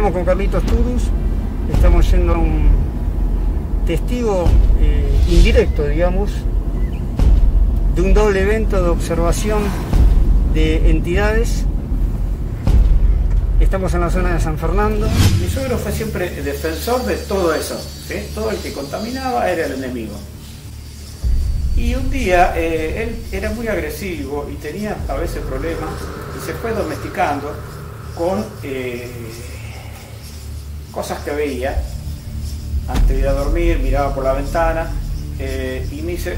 Estamos con Carlitos Turus, estamos yendo a un testigo indirecto, digamos, de un doble evento de observación de entidades. Estamos en la zona de San Fernando. Mi suegro fue siempre defensor de todo eso, ¿sí? Todo el que contaminaba era el enemigo. Y un día él era muy agresivo y tenía a veces problemas y se fue domesticando con cosas que veía. Antes de ir a dormir, miraba por la ventana y me dice,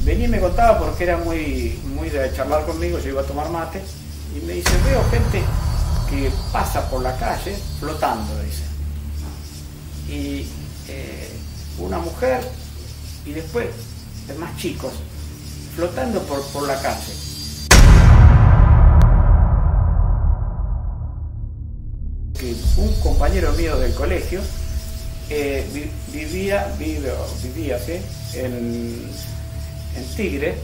venía y me contaba porque era muy de charlar conmigo, yo iba a tomar mate, y me dice, veo gente que pasa por la calle flotando, dice. Y una mujer y después más chicos flotando por la calle. Que un compañero mío del colegio vivía ¿sí? en Tigre,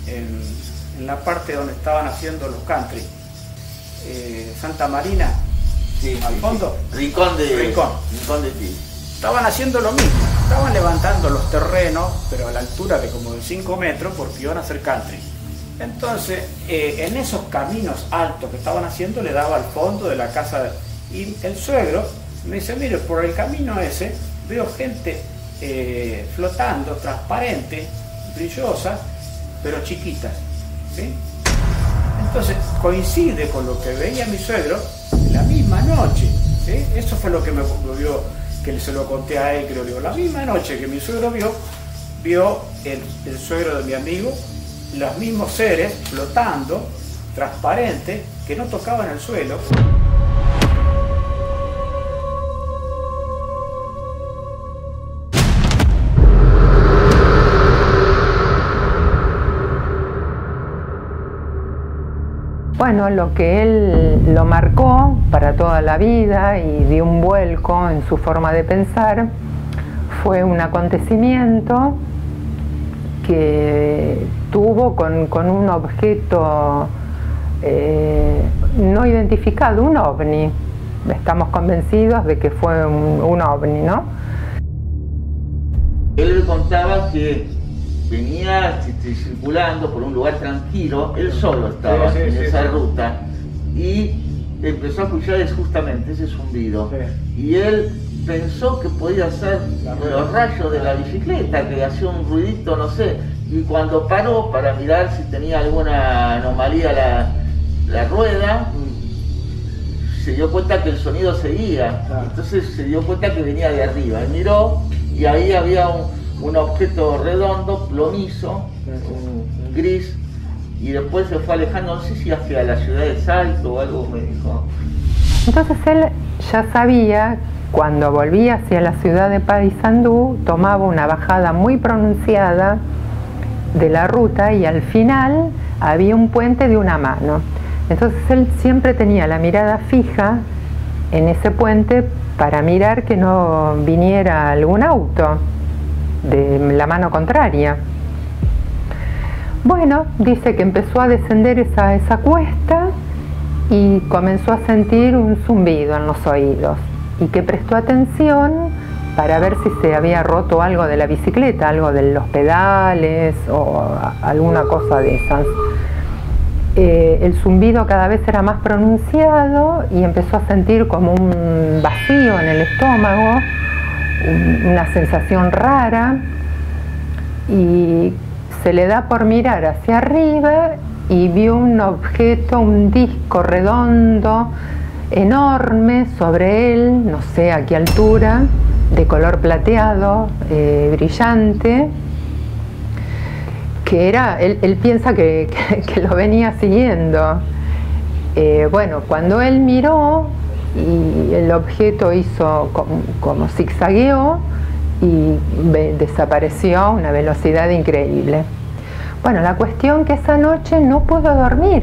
en la parte donde estaban haciendo los country, Santa Marina, sí, al fondo, Rincón de Tigre. Estaban haciendo lo mismo, estaban levantando los terrenos, pero a la altura de como de 5 metros, porque iban a hacer country. Entonces, en esos caminos altos que estaban haciendo, le daba al fondo de la casa, y el suegro me dice, mire, por el camino ese veo gente flotando, transparente, brillosa, pero chiquitas, ¿sí? Entonces coincide con lo que veía mi suegro la misma noche, ¿sí? Eso fue lo que me vio, que se lo conté a él, creo, digo, la misma noche que mi suegro vio el suegro de mi amigo, los mismos seres flotando, transparentes, que no tocaban el suelo. Bueno, lo que él lo marcó para toda la vida y dio un vuelco en su forma de pensar fue un acontecimiento que tuvo con un objeto no identificado, un ovni. Estamos convencidos de que fue un ovni, ¿no? Él contaba que venía circulando por un lugar tranquilo, él solo estaba en esa ruta y empezó a escuchar justamente ese zumbido. Y él pensó que podía ser los rayos de la bicicleta, que hacía un ruidito, no sé, y cuando paró para mirar si tenía alguna anomalía la rueda, se dio cuenta que el sonido seguía, entonces se dio cuenta que venía de arriba, y miró y ahí había un objeto redondo, plomizo, gris, y después se fue alejando, no sé si hacia la ciudad de Salto o algo, me dijo. Entonces él ya sabía, cuando volvía hacia la ciudad de Paysandú, tomaba una bajada muy pronunciada de la ruta y al final había un puente de una mano. Entonces él siempre tenía la mirada fija en ese puente para mirar que no viniera algún auto de la mano contraria. Bueno, dice que empezó a descender esa cuesta y comenzó a sentir un zumbido en los oídos y que prestó atención para ver si se había roto algo de la bicicleta, algo de los pedales o alguna cosa de esas. El zumbido cada vez era más pronunciado y empezó a sentir como un vacío en el estómago, una sensación rara, y se le da por mirar hacia arriba y vio un objeto, un disco redondo enorme sobre él, no sé a qué altura, de color plateado, brillante, que era, él piensa que lo venía siguiendo. Bueno, cuando él miró y el objeto hizo como zigzagueó y desapareció a una velocidad increíble. Bueno, la cuestión que esa noche no pudo dormir,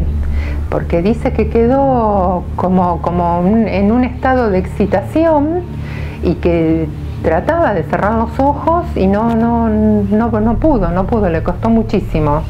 porque dice que quedó como en un estado de excitación y que trataba de cerrar los ojos y no pudo, le costó muchísimo.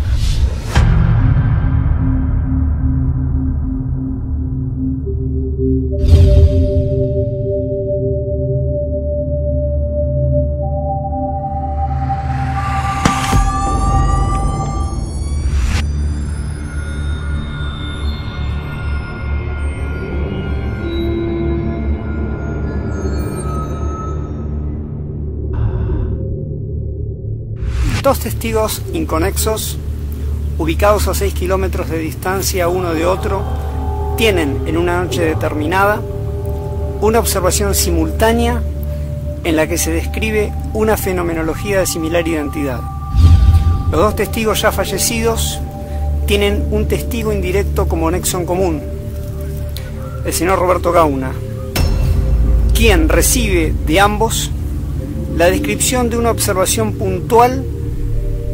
dos testigos inconexos, ubicados a 6 kilómetros de distancia uno de otro, tienen en una noche determinada una observación simultánea en la que se describe una fenomenología de similar identidad. Los dos testigos ya fallecidos tienen un testigo indirecto como nexo en común, el señor Roberto Gauna, quien recibe de ambos la descripción de una observación puntual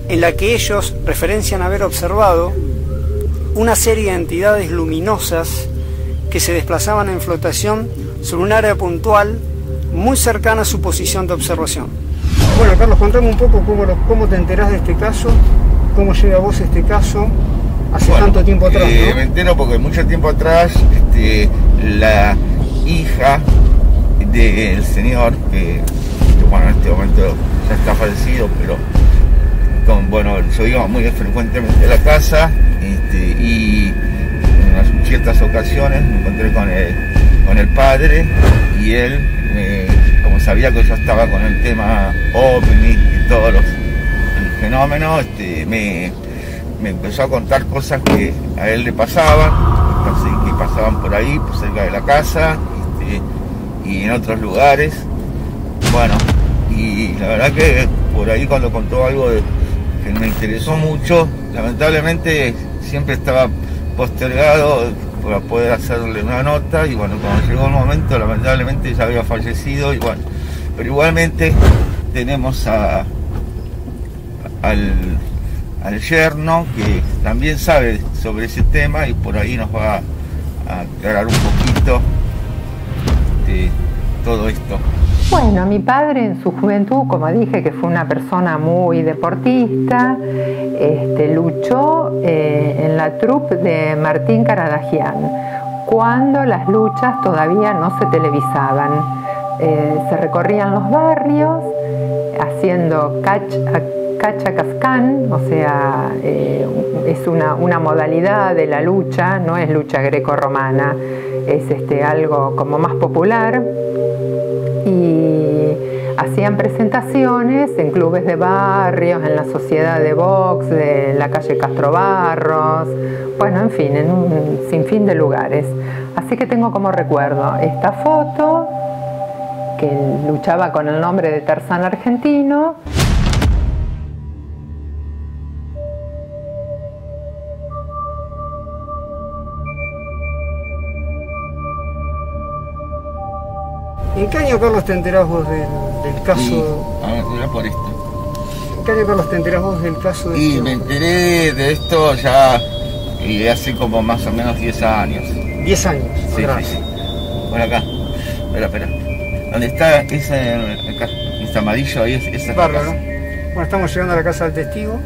en la que ellos referencian haber observado una serie de entidades luminosas que se desplazaban en flotación sobre un área puntual muy cercana a su posición de observación. Bueno, Carlos, contame un poco cómo te enterás de este caso, cómo llega a vos este caso hace tanto tiempo atrás, ¿no? Me entero porque mucho tiempo atrás la hija del señor, que bueno, en este momento ya está fallecido, pero yo iba muy frecuentemente a la casa y en unas ciertas ocasiones me encontré con el padre, y él, como sabía que yo estaba con el tema OVNI y todos los fenómenos, me empezó a contar cosas que a él le pasaban, que pasaban por ahí, por cerca de la casa, y en otros lugares. Bueno, y la verdad que por ahí cuando contó algo que me interesó mucho, lamentablemente siempre estaba postergado para poder hacerle una nota, y bueno, cuando llegó el momento, lamentablemente ya había fallecido, y bueno, pero igualmente tenemos al yerno, que también sabe sobre ese tema, y por ahí nos va a aclarar un poquito de todo esto. Bueno, mi padre en su juventud, como dije, que fue una persona muy deportista, luchó en la troupe de Martín Caradagian, cuando las luchas todavía no se televisaban. Se recorrían los barrios haciendo cachacascán, o sea, es una modalidad de la lucha, no es lucha grecorromana, es algo como más popular, y hacían presentaciones en clubes de barrios, en la sociedad de box de la calle Castro Barros, bueno, en fin, en un sinfín de lugares. Así que tengo como recuerdo esta foto, que luchaba con el nombre de Tarzán argentino. ¿En qué año, Carlos, te enterás vos del caso? Era por esto. ¿En qué año, Carlos, te enterás vos del caso de me enteré de esto ya hace como más o menos 10 años. 10 años, sí, atrás. Sí. Por acá. Espera. ¿Dónde está ese amarillo ahí? Esa es bárbaro. Bueno, estamos llegando a la casa del testigo.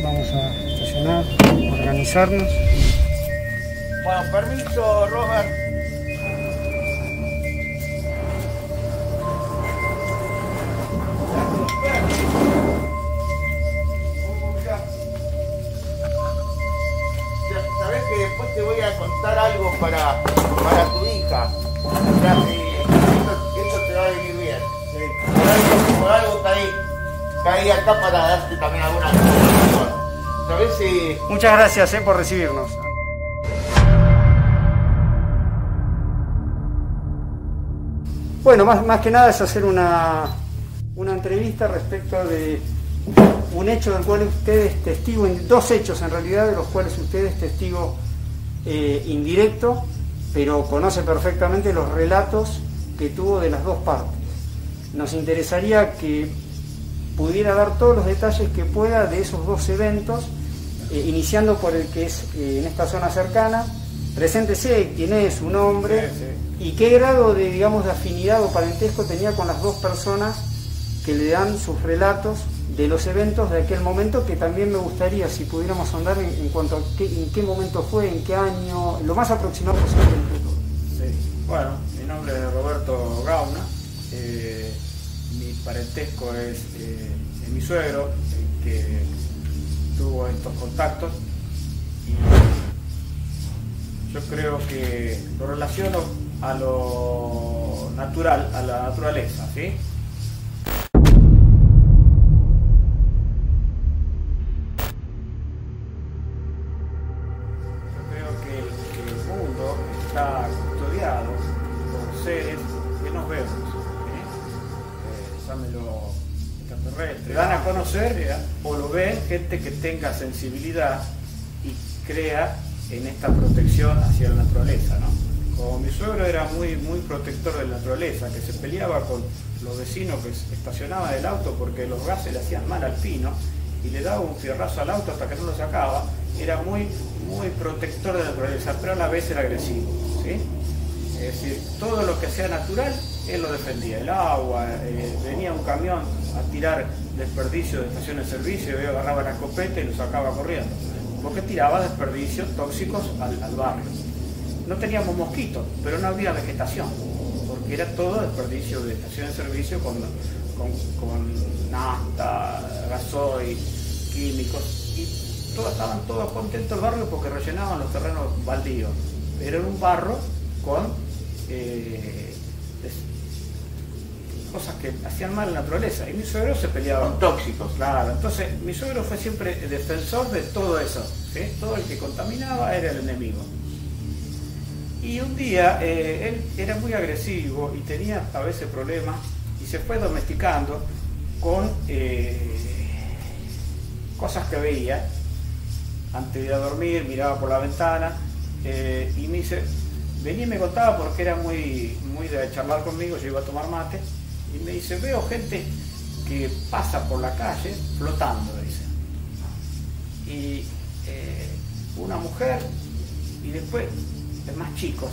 Vamos a estacionar, organizarnos. Bueno, permiso, Robert. Sabes que después te voy a contar algo para tu hija. O sea, esto te va a venir bien. Sí. Por algo caí acá para darte también alguna información. ¿Sabes si...? Muchas gracias por recibirnos. Bueno, más que nada es hacer una entrevista respecto de un hecho del cual usted es testigo, dos hechos en realidad, de los cuales usted es testigo indirecto, pero conoce perfectamente los relatos que tuvo de las dos partes. Nos interesaría que pudiera dar todos los detalles que pueda de esos dos eventos, iniciando por el que es en esta zona cercana. Preséntese quién es, su nombre, y qué grado de, digamos, de afinidad o parentesco tenía con las dos personas que le dan sus relatos de los eventos de aquel momento, que también me gustaría, si pudiéramos ahondar en cuanto a en qué momento fue, en qué año, lo más aproximado posible entre todos. Sí. Bueno, mi nombre es Roberto Gauna, mi parentesco es mi suegro, que tuvo estos contactos, y yo creo que lo relaciono a lo natural, a la naturaleza, ¿sí? Yo creo que el mundo está custodiado por seres que nos vemos, ¿sí? Llámelo extraterrestre. Dan a conocer o lo ven gente que tenga sensibilidad y crea en esta protección hacia la naturaleza, ¿no? Como mi suegro era muy protector de la naturaleza, que se peleaba con los vecinos que estacionaban el auto porque los gases le hacían mal al pino y le daba un fierrazo al auto hasta que no lo sacaba, era muy protector de la naturaleza, pero a la vez era agresivo, ¿sí? Es decir, todo lo que sea natural, él lo defendía. El agua, venía un camión a tirar desperdicio de estaciones de servicio y yo agarraba la escopeta y lo sacaba corriendo, porque tiraba desperdicios tóxicos al barrio. No teníamos mosquitos, pero no había vegetación, porque era todo desperdicio de estaciones de servicio con nafta, gasoil, químicos, y estaban todos contentos el barrio porque rellenaban los terrenos baldíos. Era un barro con cosas que hacían mal a la naturaleza, y mi suegro se peleaba con tóxicos. Claro, entonces mi suegro fue siempre defensor de todo eso, ¿sí? Todo el que contaminaba era el enemigo. Y un día él era muy agresivo y tenía a veces problemas y se fue domesticando con cosas que veía. Antes de ir a dormir miraba por la ventana y me dice, venía y me contaba porque era muy de charlar conmigo, yo iba a tomar mate, y me dice, veo gente que pasa por la calle flotando, dice. Y una mujer y después más chicos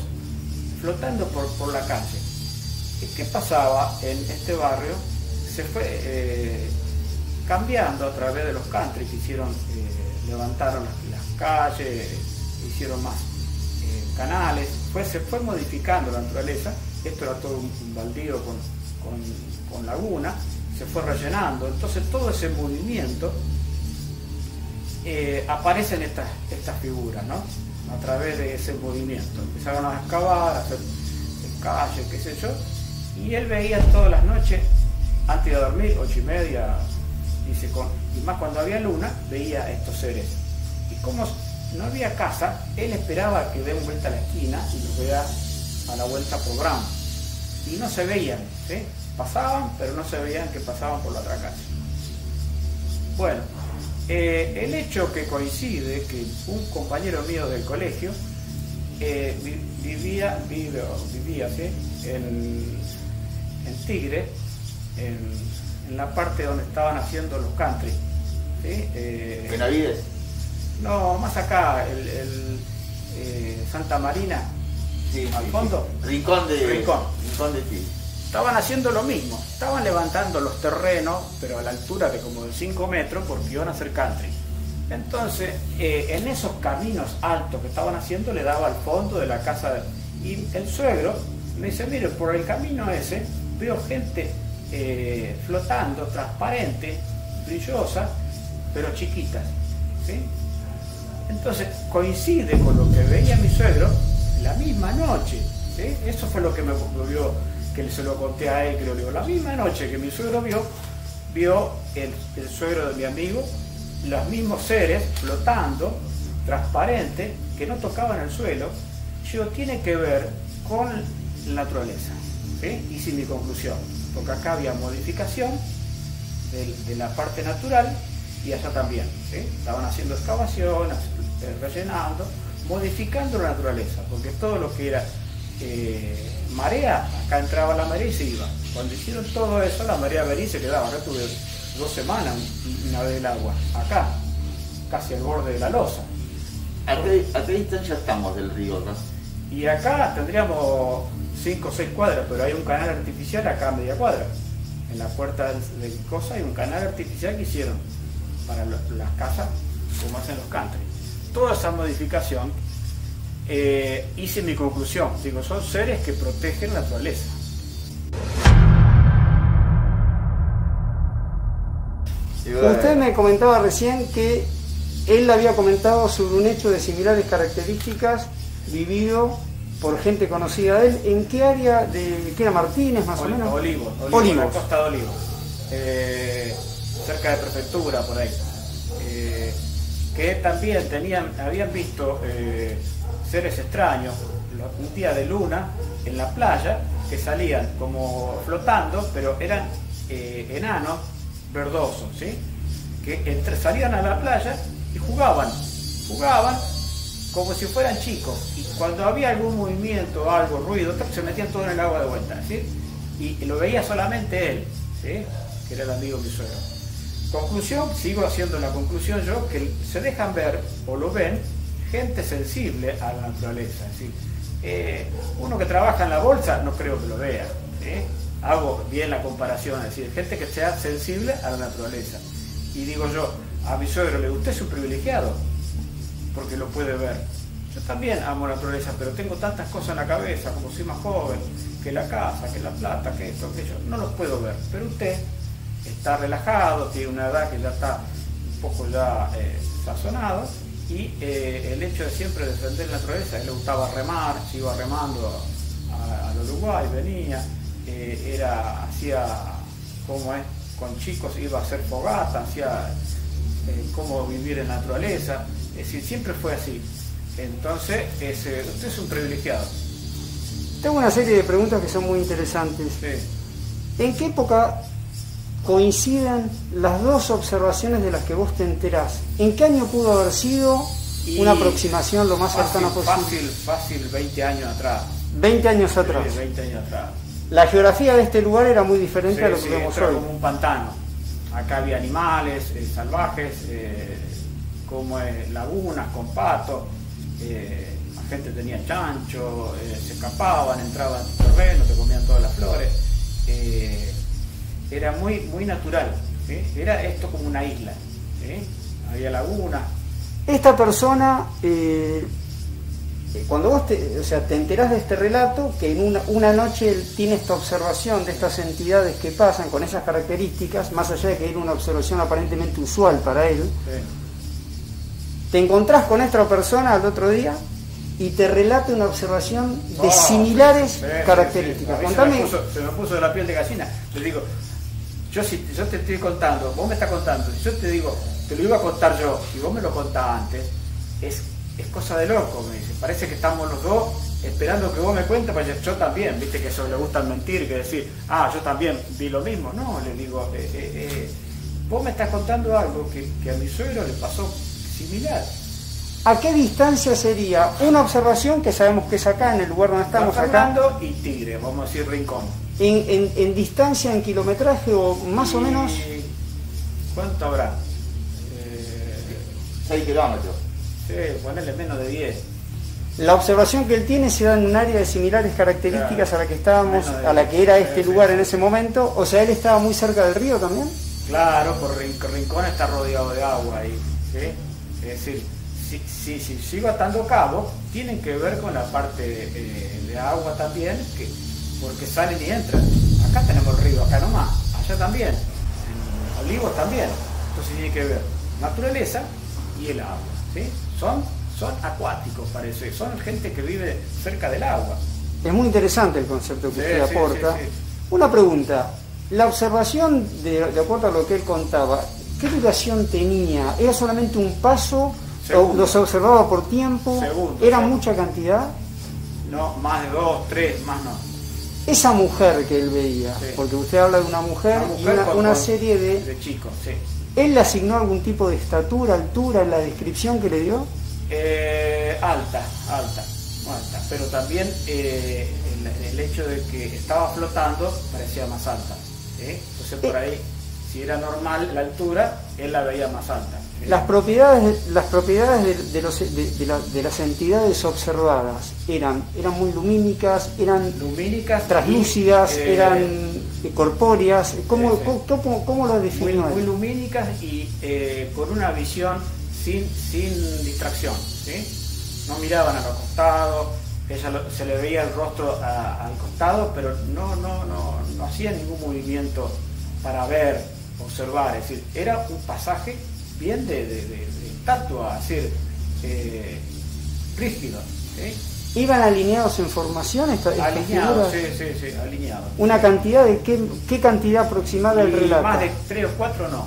flotando por la calle. ¿Qué pasaba en este barrio? Se fue cambiando a través de los country que hicieron, levantaron las calles, hicieron más canales, se fue modificando la naturaleza. Esto era todo un baldío con laguna, se fue rellenando, entonces todo ese movimiento aparecen estas figuras, ¿no? A través de ese movimiento. Empezaron a excavar, a hacer calles, qué sé yo, y él veía todas las noches, antes de dormir, 8:30, dice, y más cuando había luna, veía estos seres. Y como no había casa, él esperaba que den vuelta a la esquina y los vea a la vuelta por Brown. Y no se veían, ¿sí? Pasaban, pero no se veían que pasaban por la otra calle. Bueno, el hecho que coincide que un compañero mío del colegio vivía ¿sí? en Tigre, en la parte donde estaban haciendo los country, ¿sí? ¿Benavides? No, más acá, Santa Marina, sí, al fondo. Sí. Rincón de Tigre. Estaban haciendo lo mismo, estaban levantando los terrenos, pero a la altura de como de 5 metros, porque iban a hacer country. Entonces, en esos caminos altos que estaban haciendo, le daba al fondo de la casa. Y el suegro me dice, mire, por el camino ese, veo gente flotando, transparente, brillosa, pero chiquitas, ¿sí? Entonces, coincide con lo que veía mi suegro la misma noche, ¿sí? Eso fue lo que me vio, que se lo conté a él, que lo digo, la misma noche que mi suegro vio el suegro de mi amigo, los mismos seres flotando, transparentes, que no tocaban el suelo. Yo tiene que ver con la naturaleza, ¿sí? Hice mi conclusión, porque acá había modificación de la parte natural y allá también, ¿sí? Estaban haciendo excavaciones, rellenando, modificando la naturaleza, porque todo lo que era marea, acá entraba la marea y se iba. Cuando hicieron todo eso, la marea venía y se quedaba. Acá tuve 2 semanas una vez el agua, acá, casi al borde de la losa. ¿A qué distancia estamos del río, no? Y acá tendríamos 5 o 6 cuadras, pero hay un canal artificial acá a media cuadra. En la puerta de cosa hay un canal artificial que hicieron para las casas, como hacen los country. Toda esa modificación, hice mi conclusión. Digo, son seres que protegen la naturaleza. Usted me comentaba recién que él había comentado sobre un hecho de similares características vivido por gente conocida de él. ¿En qué área de qué era Martínez, más o menos? Olivos. La costa de Olivos. Cerca de Prefectura, por ahí. Que también habían visto seres extraños un día de luna en la playa, que salían como flotando, pero eran enanos verdosos, ¿sí? Que salían a la playa y jugaban como si fueran chicos, y cuando había algún movimiento, algo, ruido, se metían todo en el agua de vuelta, ¿sí? Y lo veía solamente él, ¿sí? Que era el amigo de mi suegro. Conclusión, sigo haciendo la conclusión yo, que se dejan ver o lo ven gente sensible a la naturaleza, ¿sí? Uno que trabaja en la bolsa no creo que lo vea, ¿sí? Hago bien la comparación, es decir, gente que sea sensible a la naturaleza. Y digo yo, a mi suegro le gusta, es un privilegiado, porque lo puede ver. Yo también amo la naturaleza, pero tengo tantas cosas en la cabeza, como soy más joven, que la casa, que la plata, que esto, que yo, no los puedo ver. Pero usted está relajado, tiene una edad que ya está un poco ya sazonado, y el hecho de siempre defender la naturaleza, a él le gustaba remar, se iba remando al Uruguay, venía, hacía, como es, con chicos iba a hacer fogata, hacía cómo vivir en la naturaleza, es decir, siempre fue así. Entonces, usted es un privilegiado. Tengo una serie de preguntas que son muy interesantes. Sí. ¿En qué época coinciden las dos observaciones de las que vos te enterás? ¿En qué año pudo haber sido una aproximación lo más cercana posible? Fácil, 20 años atrás. 20 años atrás. Sí, 20 años atrás. La geografía de este lugar era muy diferente a lo que vemos hoy. Era como un pantano. Acá había animales salvajes, como lagunas con patos, la gente tenía chancho, se escapaban, entraban en el terreno, te comían todas las flores. Era muy natural, ¿sí? Era esto como una isla, ¿sí? Había lagunas. Esta persona, cuando vos te enterás de este relato, que en una noche él tiene esta observación de estas entidades que pasan con esas características, más allá de que era una observación aparentemente usual para él, sí. Te encontrás con esta persona al otro día y te relata una observación de similares características. Sí. Contame. Se me puso la piel de gallina. Le digo, yo te estoy contando, vos me estás contando, yo te digo, te lo iba a contar yo, y vos me lo contás antes, es cosa de loco, me dice. Parece que estamos los dos esperando que vos me cuentes, pues yo también, viste que eso le gusta mentir, que decir, yo también vi lo mismo. No, le digo, vos me estás contando algo que a mi suegro le pasó similar. ¿A qué distancia sería una observación que sabemos que es acá, en el lugar donde estamos acá? Y Tigre, vamos a decir Rincón. En distancia, en kilometraje o más o menos. ¿Cuánto habrá? 6 kilómetros. Sí, ponerle menos de 10. La observación que él tiene se da en un área de similares características a la que estábamos, a la que era este lugar en ese momento. O sea, él estaba muy cerca del río también. Claro, por Rincón está rodeado de agua ahí, ¿sí? Es decir, si sigo atando cabos, tienen que ver con la parte de agua también, porque salen y entran. Acá tenemos el río, acá nomás, allá también, en Olivos también. Entonces tiene que ver naturaleza y el agua, ¿sí? Son acuáticos, parece, son gente que vive cerca del agua. Es muy interesante el concepto que usted aporta. Sí. Una pregunta, la observación, de acuerdo a lo que él contaba, ¿qué duración tenía? ¿Era solamente un paso? ¿O los observaba por tiempo? ¿Era mucha cantidad? No, más de 2, 3, más no. Esa mujer que él veía, porque usted habla de una mujer y una serie de chicos, sí. ¿Él le asignó algún tipo de estatura, altura en la descripción que le dio? Alta, pero también el hecho de que estaba flotando parecía más alta, ¿sí? Entonces por ahí, si era normal la altura, él la veía más alta. Las propiedades de las entidades observadas eran muy lumínicas, eran translúcidas, eran corpóreas. ¿Cómo las definió? Muy lumínicas y con una visión sin distracción, ¿sí? No miraban a los costados, se le veía el rostro al costado, pero no hacía ningún movimiento para ver, observar. Es decir, era un pasaje bien de estatua, es decir, rígido, ¿sí? ¿Iban alineados en formación estas alineados, figuras? sí, alineados. ¿Una cantidad de qué cantidad aproximada del relato? Más de 3 o 4 no.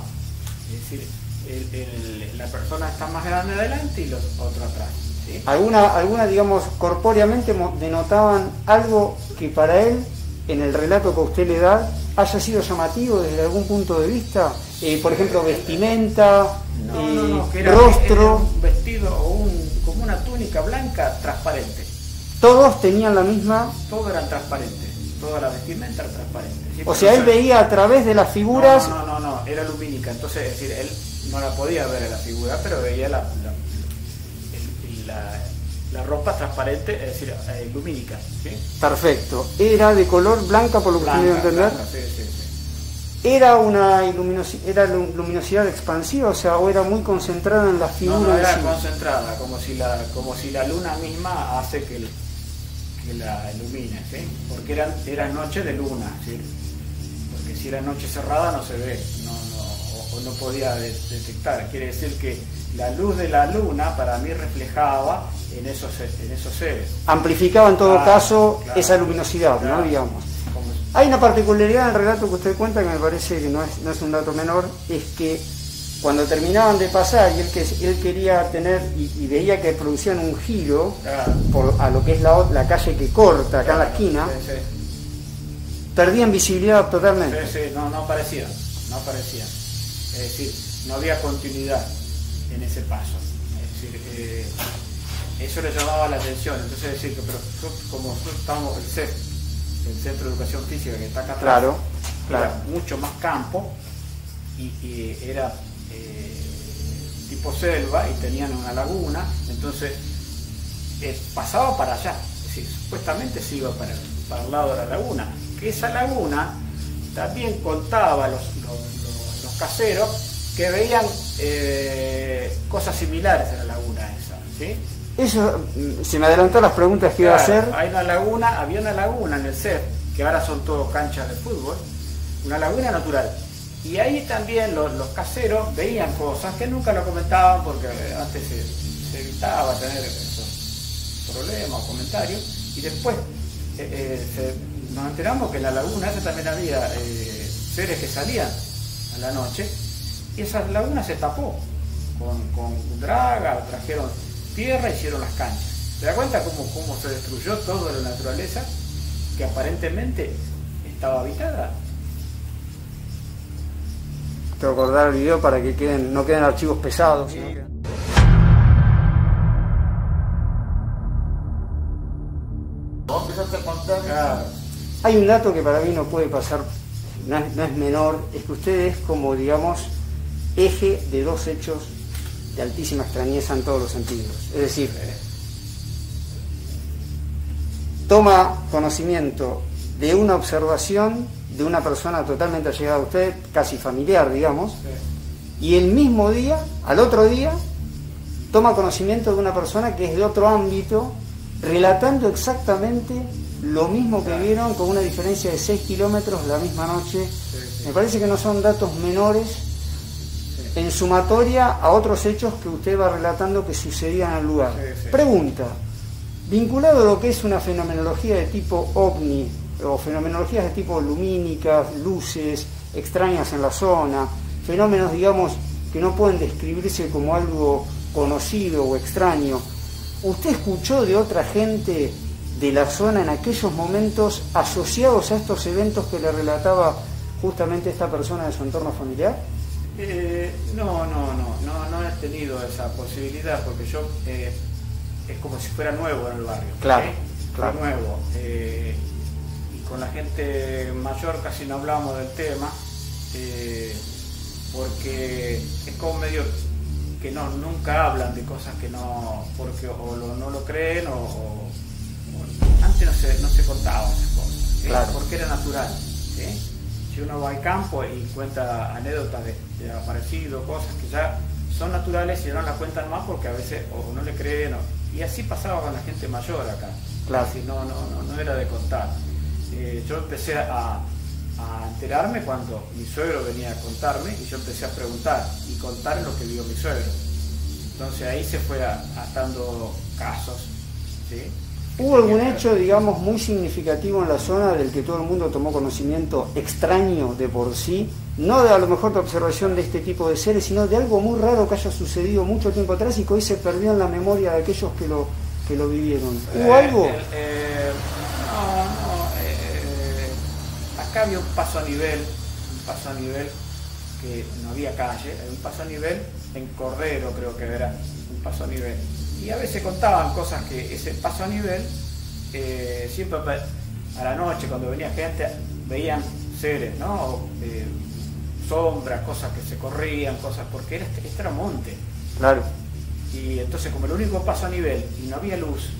Es decir, la persona está más grande adelante y los otros atrás. ¿Sí? ¿Alguna, digamos, corpóreamente denotaban algo que para él, en el relato que usted le da, haya sido llamativo desde algún punto de vista? Por ejemplo, vestimenta, que rostro. Era un vestido o como una túnica blanca transparente. Todos tenían la misma. Todos eran transparentes, toda la vestimenta era transparente. ¿Sí? O sea, él veía a través de las figuras. No, era lumínica. Entonces, es decir, él no la podía ver en la figura, pero veía la ropa transparente, es decir, lumínica. ¿Sí? Perfecto. Era de color blanca, por lo que usted me dio a entender. Blanca, sí. ¿Era una luminosidad expansiva, o sea, o era muy concentrada en la figura? No, era concentrada, como si la luna misma hace que la ilumine, ¿sí? Porque era noche de luna, ¿sí? Porque si era noche cerrada no se ve, o no podía detectar. Quiere decir que la luz de la luna para mí reflejaba en esos seres. Amplificaba en todo caso esa luminosidad, ¿no? Digamos. Hay una particularidad en el relato que usted cuenta que me parece que no es un dato menor, es que cuando terminaban de pasar y él quería tener y veía que producían un giro a lo que es la calle que corta acá en la esquina, perdían visibilidad totalmente. Sí, no aparecían. Es decir, no había continuidad en ese paso. Es decir, eso le llamaba la atención. Entonces decir que como estamos el Centro de Educación Física que está acá atrás, era mucho más campo y era tipo selva y tenían una laguna, entonces pasaba para allá, es decir, supuestamente se iba para el lado de la laguna, que esa laguna también contaba los caseros que veían cosas similares a la laguna esa, ¿sí? Eso se me adelantó las preguntas que iba a hacer. Había una laguna en el CEF, que ahora son todos canchas de fútbol, una laguna natural. Y ahí también los caseros veían cosas que nunca lo comentaban porque antes se evitaba tener esos problemas o comentarios. Y después nos enteramos que en la laguna esa también había seres que salían a la noche y esa laguna se tapó con draga, trajeron tierra, hicieron las canchas. ¿Se da cuenta cómo se destruyó toda la naturaleza que aparentemente estaba habitada? Tengo que acordar el video para que no queden archivos pesados. Sí. ¿Vos empezaste a contar? Claro. Hay un dato que para mí no puede pasar, no es menor, es que usted es como, digamos, eje de dos hechos de altísima extrañeza en todos los sentidos. Es decir, toma conocimiento de una observación de una persona totalmente allegada a usted, casi familiar, digamos, y el mismo día, al otro día, toma conocimiento de una persona que es de otro ámbito, relatando exactamente lo mismo que vieron, con una diferencia de 6 kilómetros la misma noche. Me parece que no son datos menores en sumatoria a otros hechos que usted va relatando que sucedían al lugar. Pregunta, vinculado a lo que es una fenomenología de tipo ovni, o fenomenologías de tipo lumínicas, luces extrañas en la zona, fenómenos, digamos, que no pueden describirse como algo conocido o extraño, ¿usted escuchó de otra gente de la zona en aquellos momentos asociados a estos eventos que le relataba justamente esta persona de su entorno familiar? No he tenido esa posibilidad porque yo es como si fuera nuevo en el barrio. Claro. Fue nuevo. Y con la gente mayor casi no hablamos del tema porque es como medio que nunca hablan de cosas que no, porque no lo creen o antes no se contaban esas cosas, claro, porque era natural, ¿sí? Si uno va al campo y cuenta anécdotas de aparecidos, cosas que ya son naturales y no las cuentan más porque a veces o no le creen y así pasaba con la gente mayor acá, claro. Así, no era de contar. Yo empecé a enterarme cuando mi suegro venía a contarme y yo empecé a preguntar y contar lo que vio mi suegro. Entonces ahí se fue atando casos, ¿sí? ¿Hubo algún hecho, digamos, muy significativo en la zona del que todo el mundo tomó conocimiento extraño de por sí? No de a lo mejor de observación de este tipo de seres, sino de algo muy raro que haya sucedido mucho tiempo atrás y que hoy se perdió en la memoria de aquellos que lo vivieron. ¿Hubo algo? Acá había un paso a nivel que no había calle, un paso a nivel en Cordero, creo que era un paso a nivel. Y a veces contaban cosas que ese paso a nivel, siempre a la noche cuando venía gente, veían seres, ¿no? Sombras, cosas que se corrían, cosas, porque este era monte. Claro. Y entonces como el único paso a nivel y no había luz,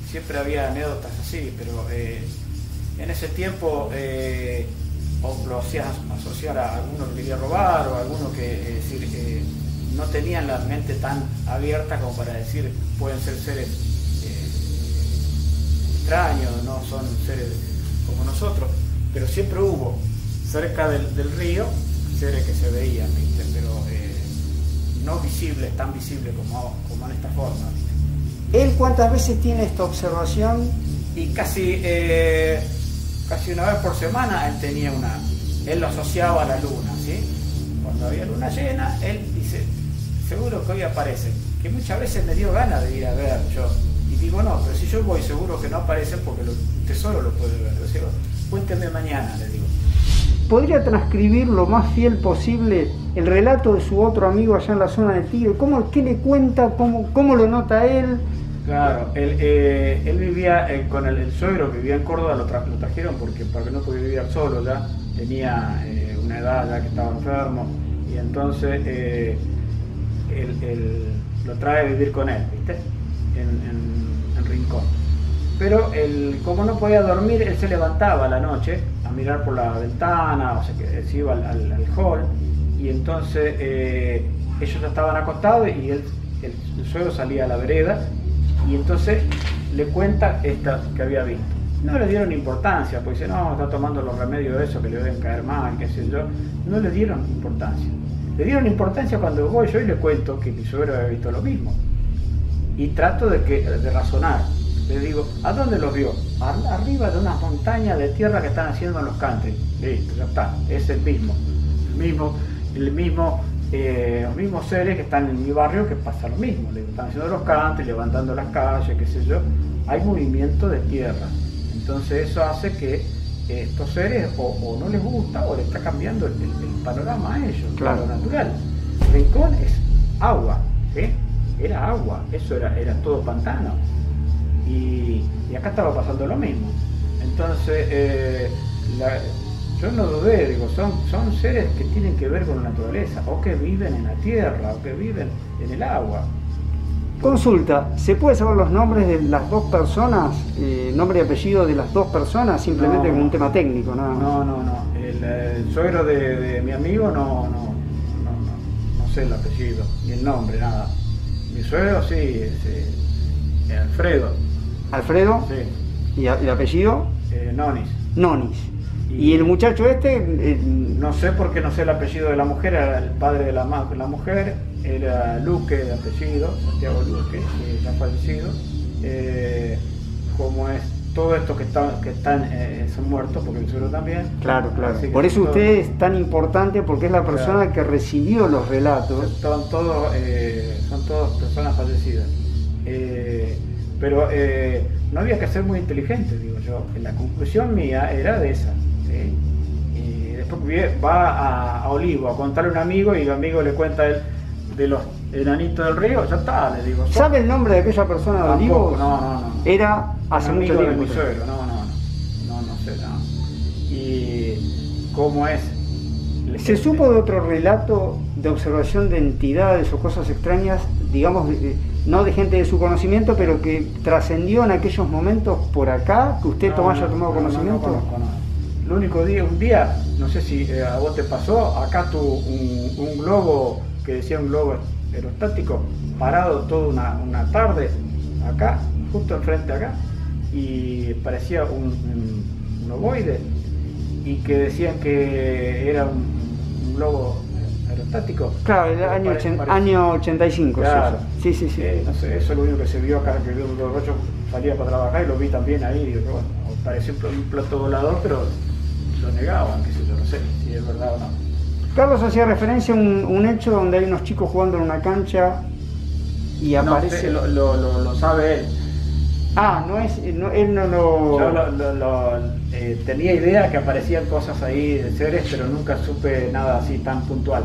siempre había anécdotas así, pero en ese tiempo o lo hacías asociar a alguno que quería robar o a alguno que no tenían la mente tan abierta como para decir pueden ser seres extraños, no son seres como nosotros, pero siempre hubo cerca del río seres que se veían, ¿viste? Pero no visibles, tan visibles como en esta forma, ¿viste? ¿Él cuántas veces tiene esta observación? Y casi una vez por semana él tenía él lo asociaba a la luna, ¿sí? Cuando había luna llena, él dice, seguro que hoy aparece, que muchas veces me dio ganas de ir a ver yo, y digo, no, pero si yo voy seguro que no aparecen porque usted solo lo puede ver, yo digo, cuénteme mañana, le digo. ¿Podría transcribir lo más fiel posible el relato de su otro amigo allá en la zona del Tigre? ¿Qué le cuenta? ¿Cómo lo nota él? Claro, él vivía con el suegro que vivía en Córdoba, lo trajeron porque no podía vivir solo ya, tenía una edad ya que estaba enfermo, y entonces él lo trae a vivir con él, ¿viste? En Rincón. Pero como no podía dormir, él se levantaba a la noche a mirar por la ventana, o sea que se iba al hall, y entonces ellos ya estaban acostados y el suegro salía a la vereda, y entonces le cuenta esta que había visto. No le dieron importancia, porque dice, no, está tomando los remedios de eso que le deben caer mal, qué sé yo. No le dieron importancia. Le dieron importancia cuando voy yo y le cuento que mi suegro había visto lo mismo. Y trato de razonar. Le digo, ¿a dónde los vio? Arriba de unas montañas de tierra que están haciendo en los country. Listo, ya está, es el mismo. Los mismos seres que están en mi barrio que pasa lo mismo. Le están haciendo los country, levantando las calles, qué sé yo. Hay movimiento de tierra. Entonces eso hace que estos seres o no les gusta o le está cambiando el panorama a ellos, claro, lo natural. Rincón es agua, ¿sí? Era agua, eso era todo pantano. Y acá estaba pasando lo mismo. Entonces yo no dudé, digo, son seres que tienen que ver con la naturaleza, o que viven en la tierra, o que viven en el agua. Consulta, ¿se puede saber los nombres de las dos personas, nombre y apellido de las dos personas, simplemente como un tema técnico? No. El suegro de mi amigo no sé el apellido, ni el nombre, nada. Mi suegro sí, Alfredo. ¿Alfredo? Sí. ¿Y el apellido? Nonis. ¿Y el muchacho no sé porque no sé el apellido de la mujer, era el padre de la mujer, era Luque de apellido, Santiago Luque, ya fallecido. Como es todo esto que están son muertos, porque el suegro también. Claro. Por eso usted es tan importante, porque es la persona que recibió los relatos. Son todas personas fallecidas. Pero no había que ser muy inteligente, digo yo. La conclusión mía era de esa. ¿Sí? Y después va a Olivo a contarle a un amigo y el amigo le cuenta a él de los enanitos del río, ya está, le digo. ¿Sabe el nombre de aquella persona de Olivo? No. Era hace mucho tiempo. De mi suegro, no sé nada. Y cómo es. ¿Se supo de otro relato de observación de entidades o cosas extrañas, digamos, no de gente de su conocimiento, pero que trascendió en aquellos momentos por acá, que usted haya tomado conocimiento? No. El único un día, no sé si a vos te pasó, acá tuvo un globo, que decía un globo aerostático, parado toda una tarde, acá, justo enfrente acá, y parecía un ovoide, y que decían que era un globo aerostático. Claro, el año 85. Claro. Sí. No sé, eso es lo único que se vio acá, que vio los rollos salía para trabajar y lo vi también ahí, digo, bueno, parecía un plato volador, pero lo negaban, qué sé yo, no sé si es verdad o no. Carlos hacía referencia a un hecho donde hay unos chicos jugando en una cancha y aparece... No, lo sabe él. Ah, no es, no, él no lo... Yo tenía idea que aparecían cosas ahí de seres, pero nunca supe nada así tan puntual.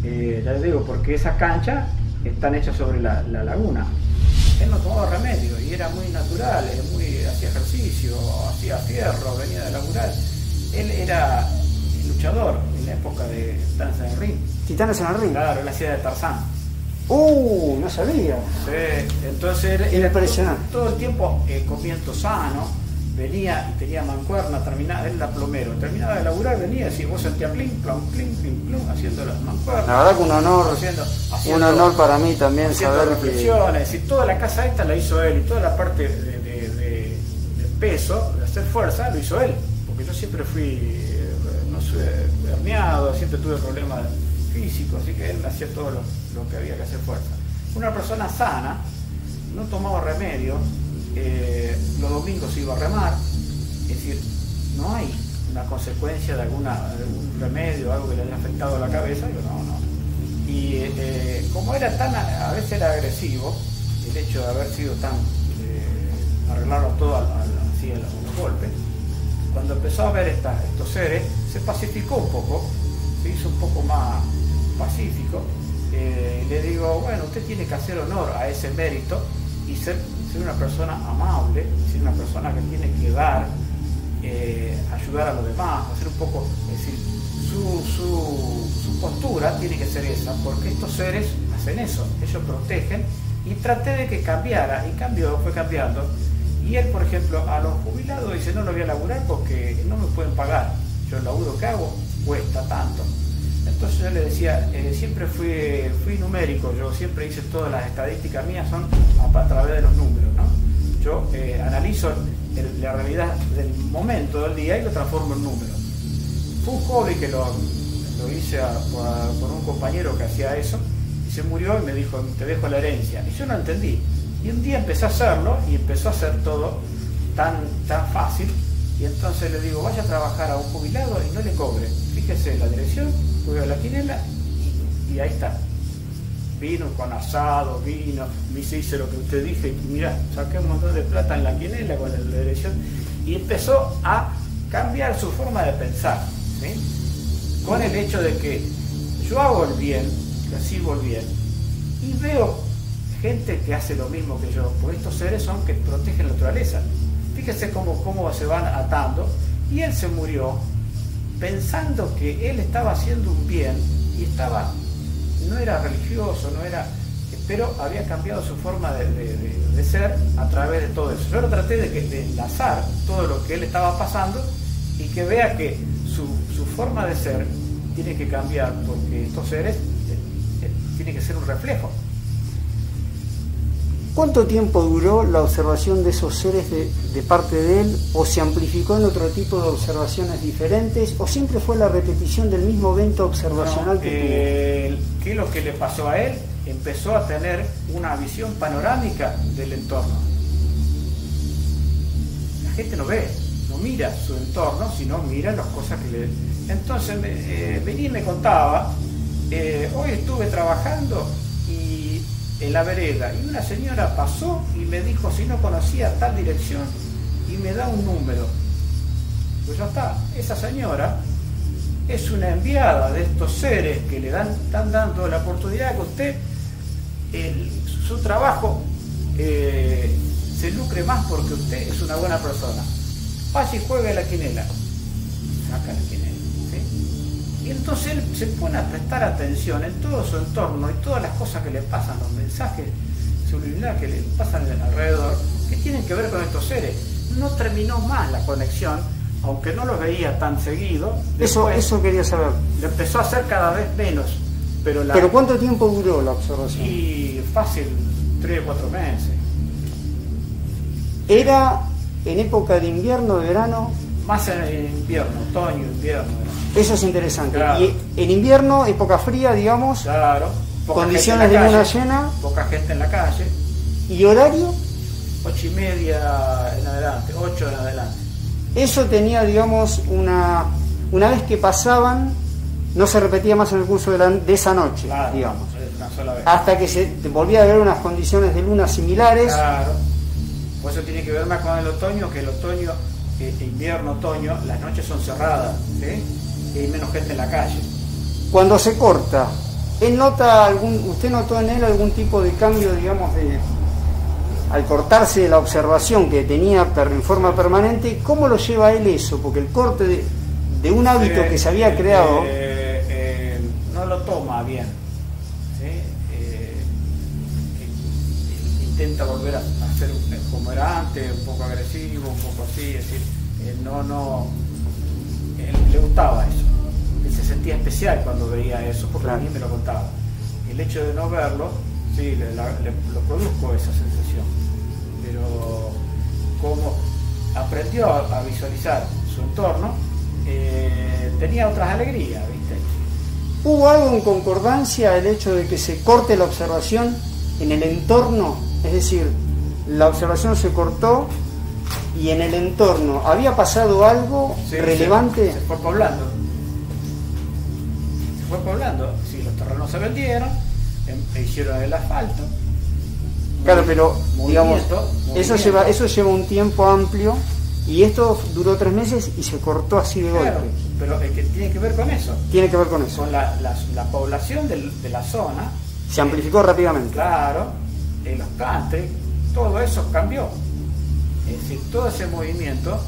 Ya les digo, porque esas canchas están hechas sobre la laguna. Él no tomaba remedio y era muy natural, hacía ejercicio, hacía fierro, venía de laburar. Él era luchador en la época de Titanes en el Ring. ¿Titanes en el Ring? Claro, él hacía de Tarzán. No sabía. Sí, entonces era impresionante. Todo el tiempo comiendo sano, venía y tenía mancuerna, terminaba, él era plomero, terminaba de laburar, venía y vos sentías plin, plum, haciendo las mancuernas. La verdad que un honor para mí también saber reflexiones, y toda la casa esta la hizo él, y toda la parte de peso, de hacer fuerza, lo hizo él, porque yo siempre fui, no sé, herniado, siempre tuve problemas físicos, así que él hacía todo lo que había que hacer fuerza. Una persona sana, no tomaba remedio, los domingos iba a remar, es decir, no hay una consecuencia de algún remedio, algo que le haya afectado a la cabeza, yo no. Y como era tan, a veces era agresivo, el hecho de haber sido tan, arreglarlo todo así a los golpes, cuando empezó a ver estos seres, se pacificó un poco, se hizo un poco más pacífico. Le digo, bueno, usted tiene que hacer honor a ese mérito y ser una persona amable, ser una persona que tiene que dar, ayudar a los demás, hacer un poco, es decir, su postura tiene que ser esa, porque estos seres hacen eso, ellos protegen, y traté de que cambiara, y fue cambiando. Y él, por ejemplo, a los jubilados dice, no lo voy a laburar porque no me pueden pagar, yo el laburo que hago cuesta tanto. Entonces yo le decía, siempre fui numérico, yo siempre hice todas las estadísticas mías son a través de los números, ¿no? Yo analizo la realidad del momento del día y lo transformo en números. Fue un hobby que lo hice por un compañero que hacía eso, y se murió y me dijo, te dejo la herencia. Y yo no entendí. Y un día empecé a hacerlo y empezó a hacer todo tan fácil. Y entonces le digo, vaya a trabajar a un jubilado y no le cobre. Fíjese la dirección, juega la quinela y ahí está. Vino con asado, me hice lo que usted dije, y mirá, saqué un montón de plata en la quinela con la dirección. Y empezó a cambiar su forma de pensar, ¿sí? Con el hecho de que yo hago el bien, recibo el bien, y veo gente que hace lo mismo que yo, porque estos seres son que protegen la naturaleza. Fíjese cómo se van atando, y él se murió pensando que él estaba haciendo un bien y no era religioso, pero había cambiado su forma de ser a través de todo eso. Yo lo traté de enlazar todo lo que él estaba pasando y que vea que su forma de ser tiene que cambiar, porque estos seres tienen que ser un reflejo. ¿Cuánto tiempo duró la observación de esos seres de parte de él? ¿O se amplificó en otro tipo de observaciones diferentes? ¿O siempre fue la repetición del mismo evento observacional que tuvo? ¿Qué es lo que le pasó a él? Empezó a tener una visión panorámica del entorno. La gente no mira su entorno, sino mira las cosas que le... Entonces venía y me contaba, hoy estuve trabajando en la vereda y una señora pasó y me dijo si no conocía tal dirección y me da un número. Pues ya está, esa señora es una enviada de estos seres que le están dando la oportunidad que usted, su trabajo se lucre más porque usted es una buena persona. Vaya y juegue la quinela, saca la quinela, ¿sí? Y entonces él se pone a prestar atención en todo su entorno y todas las cosas que le pasan, los mensajes subliminales que le pasan alrededor, que tienen que ver con estos seres. No terminó más la conexión, aunque no los veía tan seguido. Después, eso quería saber. Lo empezó a hacer cada vez menos. ¿Pero cuánto tiempo duró la observación? Y fácil, 3 o 4 meses. ¿Era en época de invierno, de verano? Más en invierno, otoño, invierno. Eso es interesante. Claro. Y en invierno, época fría, digamos. Claro. Condiciones de luna llena. Poca gente en la calle. ¿Y horario? 8:30 en adelante, 8 en adelante. Eso tenía, digamos, una vez que pasaban, no se repetía más en el curso de esa noche, claro, digamos. Una sola vez. Hasta que se volvía a ver unas condiciones de luna similares. Claro. Por eso tiene que ver más con el otoño, que el otoño, invierno, otoño, las noches son cerradas, ¿sí? Y hay menos gente en la calle. Cuando se corta, ¿usted notó en él algún tipo de cambio, digamos, al cortarse la observación que tenía en forma permanente? ¿Cómo lo lleva él eso? Porque el corte de un hábito que se había creado... no lo toma bien, ¿sí? Intenta volver a ser como era antes, un poco agresivo, un poco así, es decir, él le gustaba eso. Él se sentía especial cuando veía eso, porque claro, a mí me lo contaba. El hecho de no verlo, sí, lo produzco esa sensación, pero como aprendió a visualizar su entorno, tenía otras alegrías, ¿viste? ¿Hubo algo en concordancia el hecho de que se corte la observación en el entorno? Es decir, la observación se cortó y en el entorno ¿había pasado algo relevante? Se fue poblando. Sí, los terrenos se vendieron, hicieron el asfalto. Claro, pero digamos, eso lleva un tiempo amplio y esto duró 3 meses y se cortó así de golpe. Pero es que tiene que ver con eso. Tiene que ver con eso. Con la población de la zona. Se amplificó rápidamente. Claro, los country, todo eso cambió. Es decir, todo ese movimiento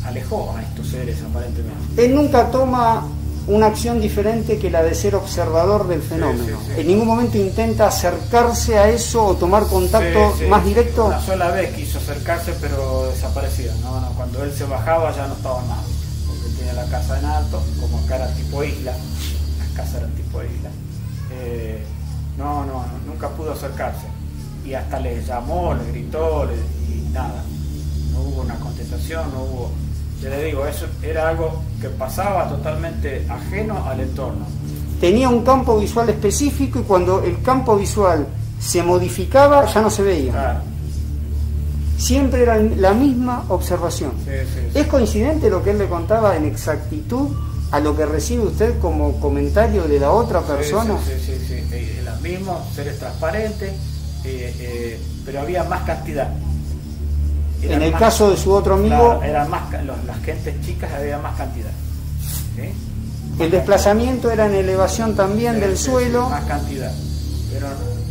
alejó a estos seres aparentemente. Él nunca toma una acción diferente que la de ser observador del fenómeno. Sí. En ningún momento intenta acercarse a eso o tomar contacto más directo. Una sola vez quiso acercarse, pero desaparecía. No, cuando él se bajaba ya no estaba más, porque él tenía la casa en alto, como acá era tipo isla, las casas eran tipo isla. Nunca pudo acercarse. Y hasta le llamó, le gritó, y nada. No hubo una contestación, no hubo... Ya le digo, eso era algo que pasaba totalmente ajeno al entorno. Tenía un campo visual específico y cuando el campo visual se modificaba ya no se veía. Claro. Siempre era la misma observación. Sí. ¿Es coincidente lo que él le contaba en exactitud a lo que recibe usted como comentario de la otra persona? Sí. Los mismos, seres transparentes, pero había más cantidad. En el caso de su otro amigo... Claro, eran más, las gentes chicas había más cantidad. ¿Sí? El desplazamiento era en elevación también del suelo. Sí, más cantidad,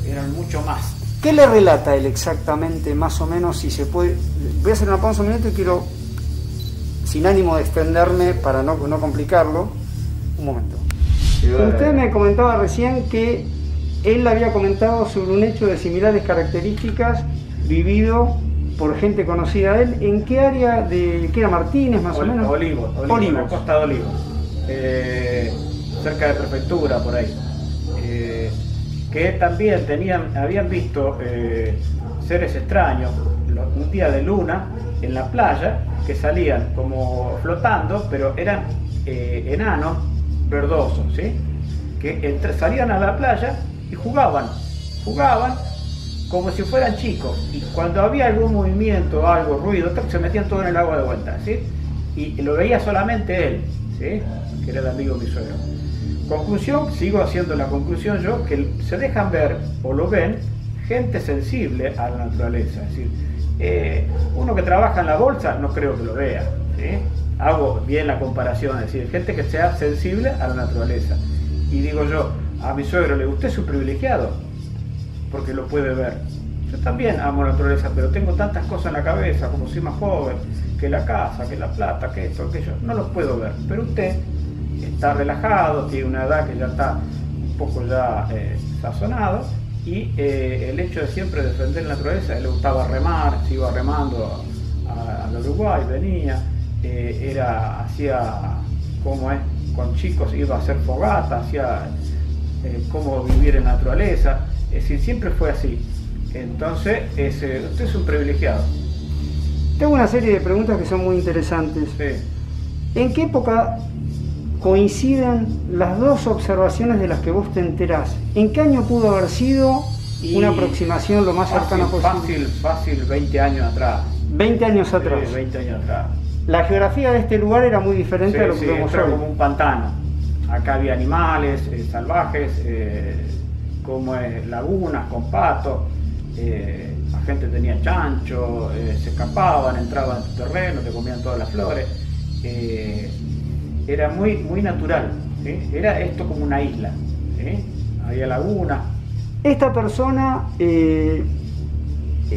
eran mucho más. ¿Qué le relata él exactamente, más o menos, si se puede? Voy a hacer una pausa un minuto y quiero, sin ánimo de extenderme para no complicarlo, un momento. Usted me comentaba recién que él había comentado sobre un hecho de similares características vivido por gente conocida de él. ¿En qué área de qué era Martínez, más o menos? Olivos. La costa de Olivos, cerca de Prefectura, por ahí. Que también habían visto seres extraños un día de luna en la playa, que salían como flotando, pero eran enanos verdosos, ¿sí? Que salían a la playa y jugaban como si fueran chicos, y cuando había algún movimiento, algo, ruido, se metían todo en el agua de vuelta, ¿sí? Y lo veía solamente él, ¿sí? Que era el amigo de mi suegro. Conclusión, sigo haciendo la conclusión yo, que se dejan ver, o lo ven, gente sensible a la naturaleza. Es decir, uno que trabaja en la bolsa no creo que lo vea, ¿sí? Hago bien la comparación, es decir, gente que sea sensible a la naturaleza. Y digo yo, a mi suegro le gusta, es un privilegiado, porque lo puede ver. Yo también amo la naturaleza, pero tengo tantas cosas en la cabeza, como soy más joven, que la casa, que la plata, que esto, aquello, no los puedo ver. Pero usted está relajado, tiene una edad que ya está un poco ya sazonado, y el hecho de siempre defender la naturaleza, a él le gustaba remar, se iba remando al Uruguay, venía, hacía, ¿cómo es? Con chicos iba a hacer fogata, hacía cómo vivir en naturaleza. Es decir, siempre fue así. Entonces, usted es un privilegiado. Tengo una serie de preguntas que son muy interesantes. Sí. ¿En qué época coinciden las dos observaciones de las que vos te enterás? ¿En qué año pudo haber sido una aproximación lo más cercana posible. Fácil 20 años atrás. 20 años atrás. Sí, 20 años atrás. La geografía de este lugar era muy diferente a lo que vemos hoy. Como un pantano. Acá había animales salvajes, como lagunas con patos. La gente tenía chancho, se escapaban, entraban en tu terreno, te comían todas las flores. Era muy natural, ¿sí? Era esto como una isla, ¿sí? Había lagunas. Esta persona,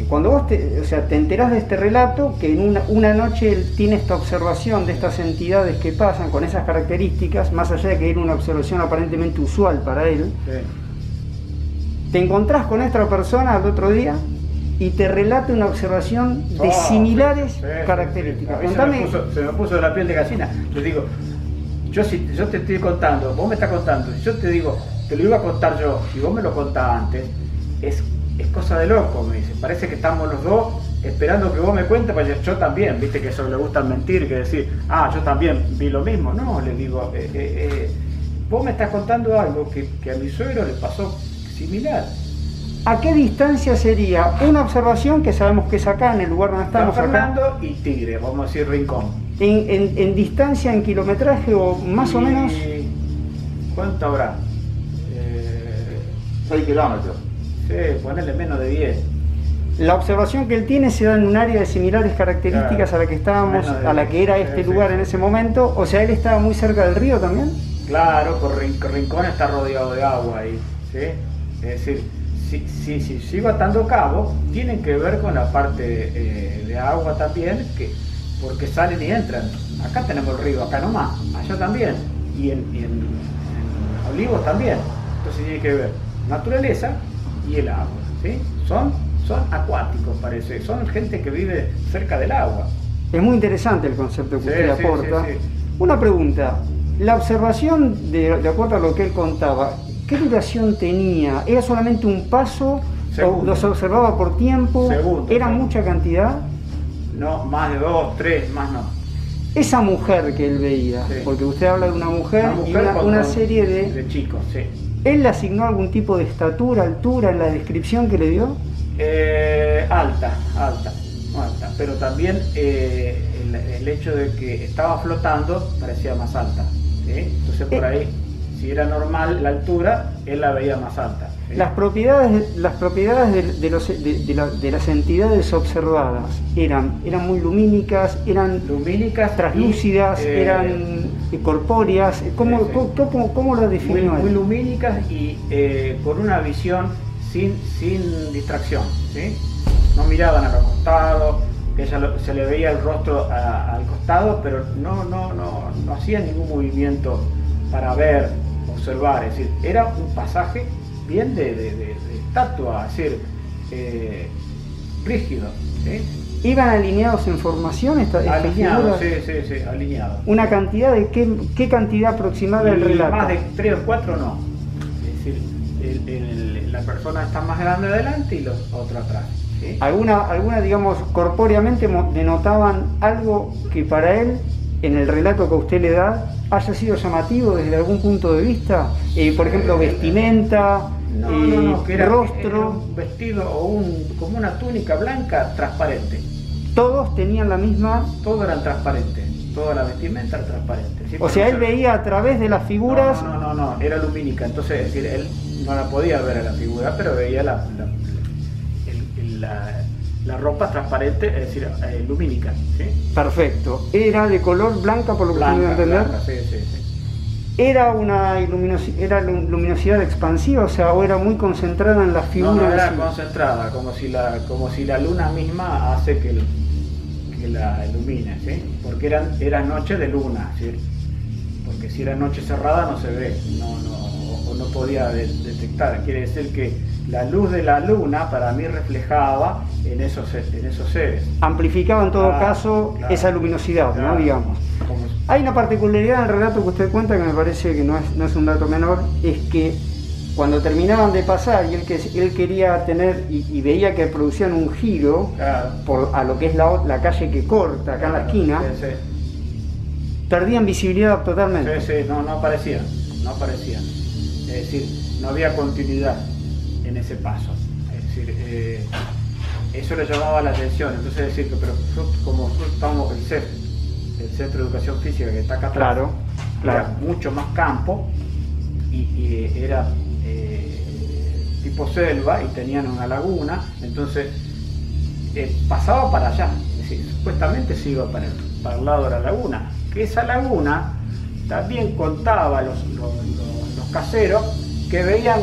cuando vos te enterás de este relato, que en una noche él tiene esta observación de estas entidades que pasan con esas características, más allá de que era una observación aparentemente usual para él, sí. Te encontrás con esta persona al otro día y te relata una observación de similares características. Sí. Se me puso la piel de gallina. Les digo, yo te estoy contando, vos me estás contando, si yo te digo, te lo iba a contar yo, y vos me lo contás antes, es cosa de loco, me dice. Parece que estamos los dos esperando que vos me cuentes, pues yo también, viste que eso le gusta mentir, que decir, yo también vi lo mismo. No, le digo, vos me estás contando algo que a mi suegro le pasó similar. ¿A qué distancia sería una observación que sabemos que es acá, en el lugar donde estamos, San Fernando y Tigre, vamos a decir Rincón? En distancia, en kilometraje o más o menos. ¿Cuánto habrá? 6 kilómetros. Sí, ponele menos de 10. La observación que él tiene se da en un área de similares características, claro, a la que estábamos, a la que era este lugar en ese momento. O sea, él estaba muy cerca del río también. Claro, por Rincón está rodeado de agua ahí, ¿sí? Es decir, si sigo atando cabos, tienen que ver con la parte de agua también, porque salen y entran. Acá tenemos el río, acá nomás, allá también, y en Olivos también. Entonces tiene que ver naturaleza y el agua, ¿sí? Son acuáticos, parece, son gente que vive cerca del agua. Es muy interesante el concepto que usted aporta. Sí. Una pregunta, la observación, de acuerdo a lo que él contaba, ¿qué duración tenía? ¿Era solamente un paso? ¿O los observaba por tiempo? ¿Era mucha cantidad? No, más de 2, 3, más no. Esa mujer que él veía, porque usted habla de una mujer y una serie de chicos, sí. ¿Él le asignó algún tipo de estatura, altura en la descripción que le dio? Alta, pero también el hecho de que estaba flotando parecía más alta, ¿sí? Entonces por ahí, si era normal la altura, él la veía más alta, ¿sí? Las propiedades de las entidades observadas eran muy lumínicas, eran translúcidas, eran corpóreas. ¿Cómo las definió? Muy lumínicas y con una visión sin distracción, ¿sí? No miraban a los costados, se le veía el rostro al costado, pero no hacían ningún movimiento para ver, observar. Es decir, era un pasaje bien de estatua, es decir, rígido, ¿sí? ¿Iban alineados en formación alineados, sí, alineados. ¿Una cantidad de qué cantidad aproximada del relato? Más de 3 o 4 no. Es decir, la persona está más grande adelante y los otros atrás, ¿sí? ¿Alguna, digamos, corpóreamente denotaban algo que para él, en el relato que usted le da, haya sido llamativo desde algún punto de vista? Por ejemplo, vestimenta, que era rostro. Un vestido o como una túnica blanca transparente. ¿Todos tenían la misma? Todos eran transparentes, toda la vestimenta era transparente. ¿Sí? O sea, él veía a través de las figuras. No, era lumínica, entonces es decir, él no la podía ver a la figura, pero veía la ropa transparente, es decir, lumínica, ¿sí? Perfecto. ¿Era de color blanca, por lo que puedo entender? Blanca, sí. ¿Era una luminosidad expansiva, o sea, o era muy concentrada en las figuras? No, era concentrada, como si la luna misma hace que la ilumine, ¿sí? Porque era noche de luna, ¿sí? Porque si era noche cerrada no se ve, no podía detectar. Quiere decir que la luz de la luna para mí reflejaba en esos seres. Amplificaba en todo caso esa luminosidad, ¿no? Digamos. Hay una particularidad en el relato que usted cuenta que me parece que no es un dato menor, es que cuando terminaban de pasar y él quería tener y veía que producían un giro a lo que es la calle que corta acá en la esquina, perdían visibilidad totalmente. Sí, no aparecían. Es decir, no había continuidad en ese paso. Es decir, eso le llamaba la atención. Entonces decir que, pero como estábamos el CEF, el Centro de Educación Física que está acá atrás, era mucho más campo y era tipo selva y tenían una laguna, entonces pasaba para allá, es decir, supuestamente se iba para el lado de la laguna, que esa laguna también contaba los caseros que veían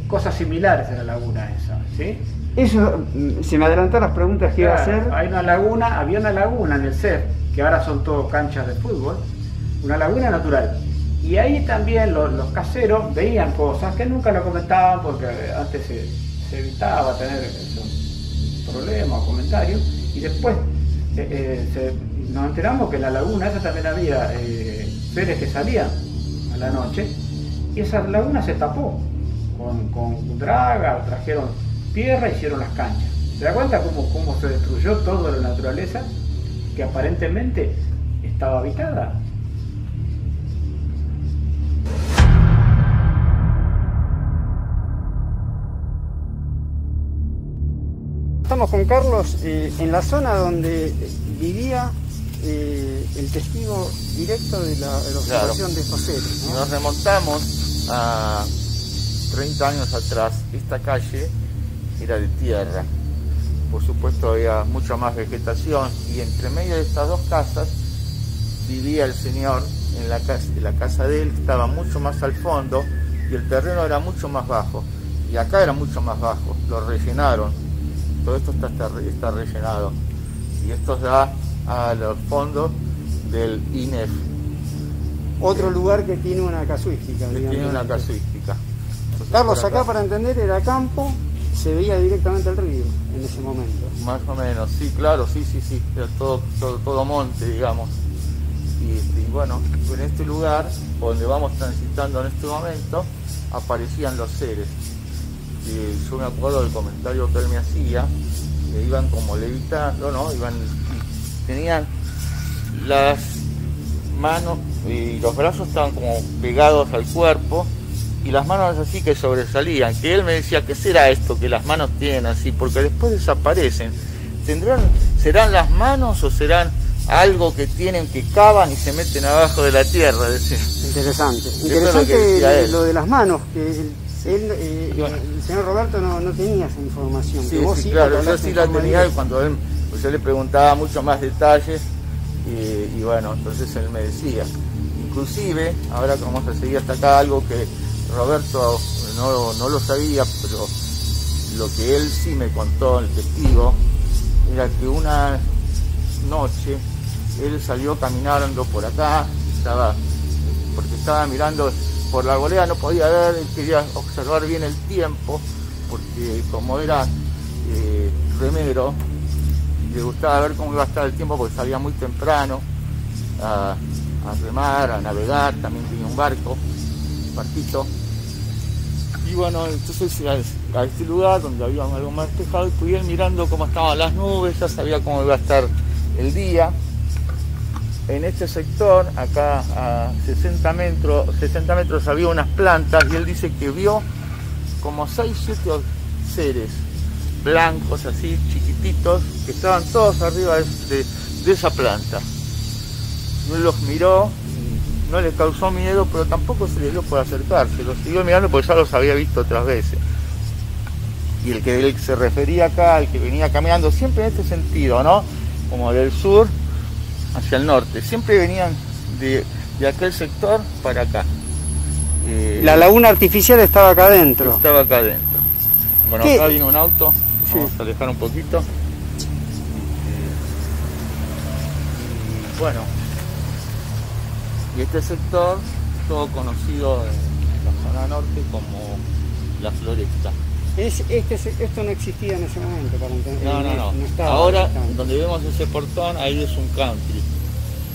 cosas similares en la laguna esa, ¿sí? Eso, se me adelantaron las preguntas que iba a hacer. Había una laguna en el CEF, que ahora son todo canchas de fútbol, una laguna natural. Y ahí también los caseros veían cosas que nunca lo comentaban porque antes se evitaba tener esos problemas o comentarios. Y después nos enteramos que en la laguna esa también había seres que salían a la noche y esa laguna se tapó con draga, trajeron tierra, hicieron las canchas. ¿Se da cuenta cómo se destruyó toda la naturaleza que aparentemente estaba habitada? Estamos con Carlos en la zona donde vivía el testigo directo de la observación de estos seres, ¿no? Nos remontamos a 30 años atrás. Esta calle era de tierra, por supuesto había mucha más vegetación y entre medio de estas dos casas vivía el señor en la casa de él, que estaba mucho más al fondo y el terreno era mucho más bajo y acá era mucho más bajo, lo rellenaron, todo esto está rellenado y esto da a los fondos del INEF. Otro lugar que tiene una casuística. Tiene una casuística. Carlos, acá para entender era campo, se veía directamente el río en ese momento. Más o menos, sí, claro, sí, era todo monte, digamos. Y bueno, en este lugar, donde vamos transitando en este momento, aparecían los seres. Y yo me acuerdo del comentario que él me hacía, que iban como levitando, ¿no? Tenían las manos y los brazos estaban como pegados al cuerpo, y las manos así que sobresalían, que él me decía, ¿qué será esto que las manos tienen así? Porque después desaparecen. ¿Serán las manos o serán algo que tienen que cavan y se meten abajo de la tierra? Decía. Interesante lo de las manos, que el señor Roberto no tenía esa información. Sí, claro, yo sí la tenía y cuando yo le preguntaba mucho más detalles y bueno, entonces él me decía. Inclusive, ahora que vamos a seguir hasta acá, algo que Roberto no lo sabía, pero lo que él sí me contó, el testigo, era que una noche él salió caminando por acá, porque estaba mirando por la arboleda, no podía ver, él quería observar bien el tiempo, porque como era remero, le gustaba ver cómo iba a estar el tiempo, porque salía muy temprano a remar, a navegar, también tenía un barquito. Y bueno, entonces a este lugar donde había algo más despejado, y pude ir mirando cómo estaban las nubes, ya sabía cómo iba a estar el día. En este sector, acá a 60 metros había unas plantas, y él dice que vio como 6, 7 seres blancos, así, chiquititos, que estaban todos arriba de esa planta. Él los miró, no le causó miedo, pero tampoco se le dio por acercarse, los siguió mirando porque ya los había visto otras veces. Y el que se refería acá, el que venía caminando, siempre en este sentido, ¿no? Como del sur hacia el norte, siempre venían de aquel sector para acá. La laguna artificial estaba acá adentro. Estaba acá adentro. Bueno, ¿qué? Acá vino un auto, vamos Sí. a alejar un poquito. Y bueno, y este sector, todo conocido en la zona norte como la Floresta. Esto no existía en ese momento, para entender. No. Estaba, Ahora, donde vemos ese portón, ahí es un country,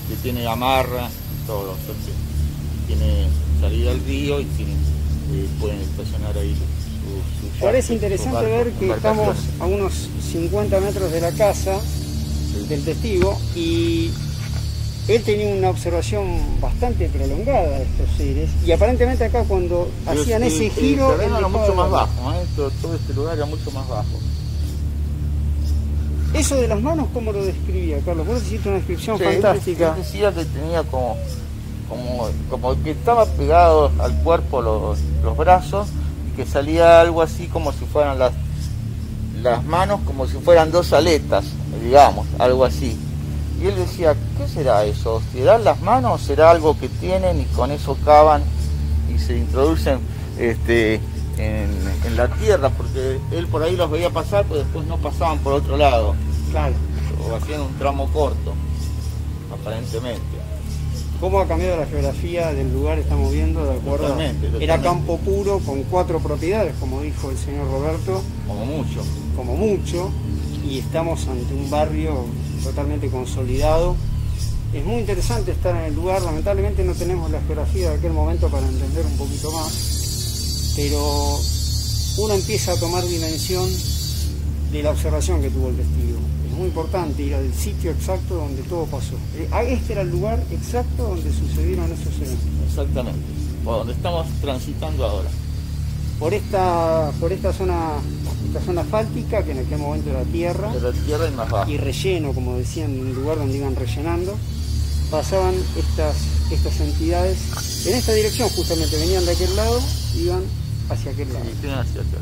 que tiene amarra, todo, o sea, que tiene salida al río y pueden estacionar ahí su Parece interesante barco, ver que estamos a unos 50 metros de la casa del testigo y él tenía una observación bastante prolongada de estos seres, y aparentemente acá cuando hacían ese giro... El terreno era mucho más bajo, todo este lugar era mucho más bajo. Eso de las manos, ¿cómo lo describía, Carlos? Vos hiciste una descripción fantástica. Él decía que tenía como que estaba pegado al cuerpo los brazos, y que salía algo así como si fueran las manos, como si fueran dos aletas, digamos, algo así. Y él decía, ¿qué será eso? ¿Serán las manos o será algo que tienen y con eso cavan y se introducen en la tierra? Porque él por ahí los veía pasar, pero después no pasaban por otro lado. Claro. O hacían un tramo corto, aparentemente. ¿Cómo ha cambiado la geografía del lugar? Estamos viendo, de acuerdo. Totalmente. Era campo puro con 4 propiedades, como dijo el señor Roberto. Como mucho. Y estamos ante un barrio totalmente consolidado. Es muy interesante estar en el lugar. Lamentablemente no tenemos la geografía de aquel momento para entender un poquito más, pero uno empieza a tomar dimensión de la observación que tuvo el testigo. Es muy importante ir al sitio exacto donde todo pasó. Este era el lugar exacto donde sucedieron esos eventos. Exactamente, por donde estamos transitando ahora. Por esta zona asfáltica, que en aquel momento era tierra. Era tierra y más baja. Y relleno, como decían, un lugar donde iban rellenando. Pasaban estas entidades en esta dirección, justamente venían de aquel lado, iban hacia aquel lado. Sí, hacia acá.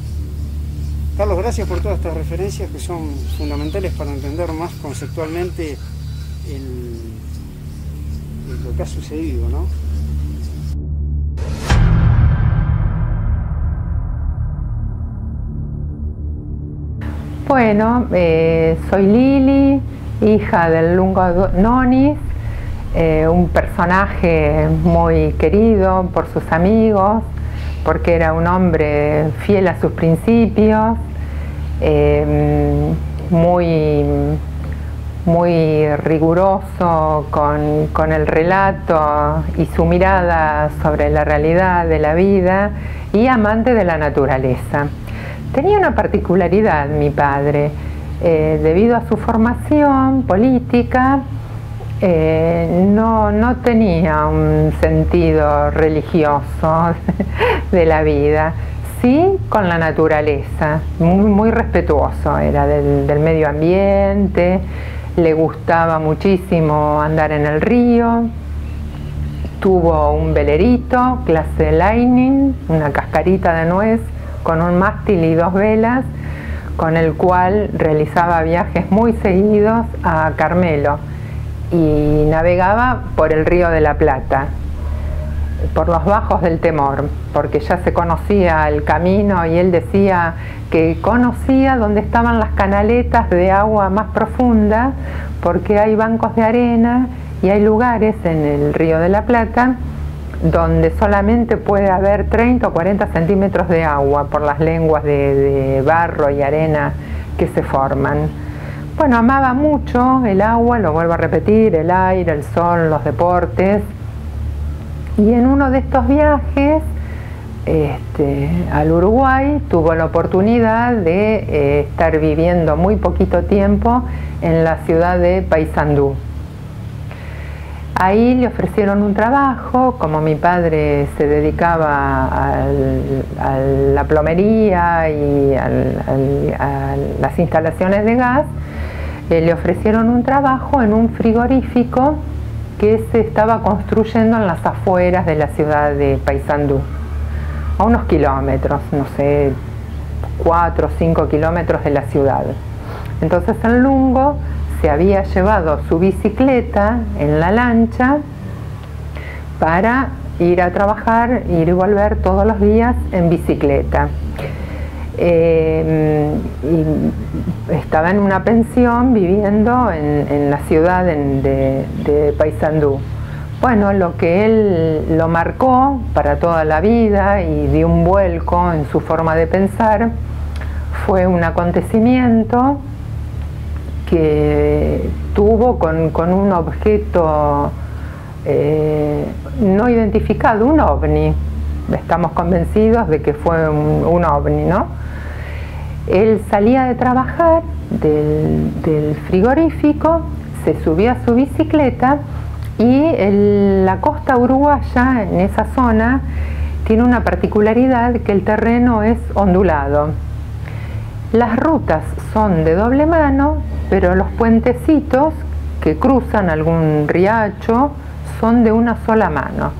Carlos, gracias por todas estas referencias que son fundamentales para entender más conceptualmente lo que ha sucedido, ¿no? Bueno, soy Lili, hija del Lungo Nonis, un personaje muy querido por sus amigos, porque era un hombre fiel a sus principios, muy riguroso con el relato y su mirada sobre la realidad de la vida, y amante de la naturaleza. Tenía una particularidad mi padre, debido a su formación política, no tenía un sentido religioso de la vida, sí con la naturaleza, muy respetuoso era del medio ambiente, le gustaba muchísimo andar en el río, tuvo un velerito clase Lightning, una cascarita de nuez con un mástil y 2 velas, con el cual realizaba viajes muy seguidos a Carmelo y navegaba por el Río de la Plata, por los bajos del Temor, porque ya se conocía el camino, y él decía que conocía dónde estaban las canaletas de agua más profunda, porque hay bancos de arena y hay lugares en el Río de la Plata donde solamente puede haber 30 o 40 centímetros de agua por las lenguas de barro y arena que se forman. Bueno, amaba mucho el agua, lo vuelvo a repetir, el aire, el sol, los deportes. Y en uno de estos viajes al Uruguay tuvo la oportunidad de estar viviendo muy poquito tiempo en la ciudad de Paysandú. Ahí le ofrecieron un trabajo, como mi padre se dedicaba a la plomería y a las instalaciones de gas, le ofrecieron un trabajo en un frigorífico que se estaba construyendo en las afueras de la ciudad de Paysandú, a unos kilómetros, no sé, 4 o 5 kilómetros de la ciudad. Entonces el Lungo se había llevado su bicicleta en la lancha para ir a trabajar, ir y volver todos los días en bicicleta. Y estaba en una pensión viviendo en la ciudad de Paysandú. Bueno, lo que él lo marcó para toda la vida y dio un vuelco en su forma de pensar fue un acontecimiento que tuvo con un objeto no identificado, un ovni. Estamos convencidos de que fue un ovni, ¿no? Él salía de trabajar del frigorífico, se subía a su bicicleta Y la costa uruguaya, en esa zona, tiene una particularidad que el terreno es ondulado. Las rutas son de doble mano, pero los puentecitos que cruzan algún riacho son de una sola mano.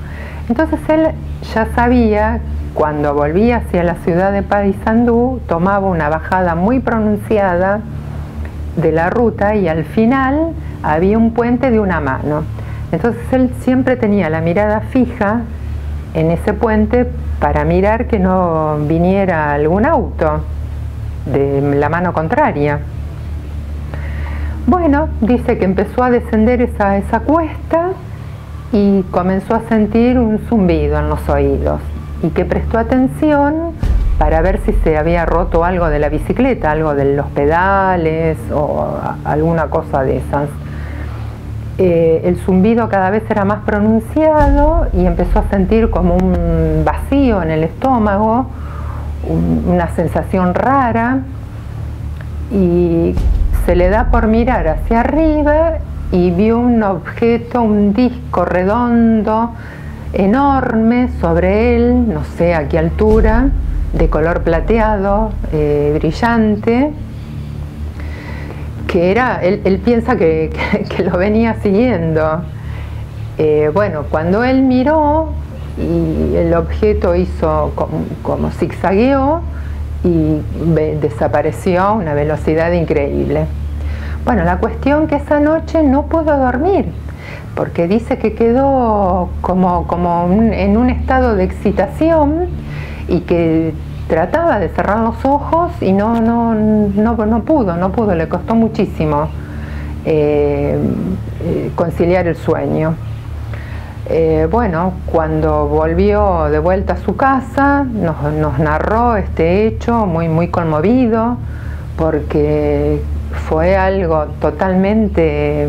Entonces él ya sabía, cuando volvía hacia la ciudad de Paysandú, tomaba una bajada muy pronunciada de la ruta y al final había un puente de una mano. Entonces él siempre tenía la mirada fija en ese puente para mirar que no viniera algún auto de la mano contraria. Bueno, dice que empezó a descender esa cuesta y comenzó a sentir un zumbido en los oídos y que prestó atención para ver si se había roto algo de la bicicleta, algo de los pedales o alguna cosa de esas. El zumbido cada vez era más pronunciado y empezó a sentir como un vacío en el estómago, una sensación rara, y se le da por mirar hacia arriba y vio un objeto, un disco redondo, enorme sobre él, no sé a qué altura, de color plateado, brillante, que era, él piensa que lo venía siguiendo. Bueno, cuando él miró y el objeto hizo como zigzagueó y desapareció a una velocidad increíble. Bueno, la cuestión que esa noche no pudo dormir, porque dice que quedó como en un estado de excitación y que trataba de cerrar los ojos y no pudo, le costó muchísimo conciliar el sueño. Bueno, cuando volvió de vuelta a su casa, nos narró este hecho muy conmovido, porque fue algo totalmente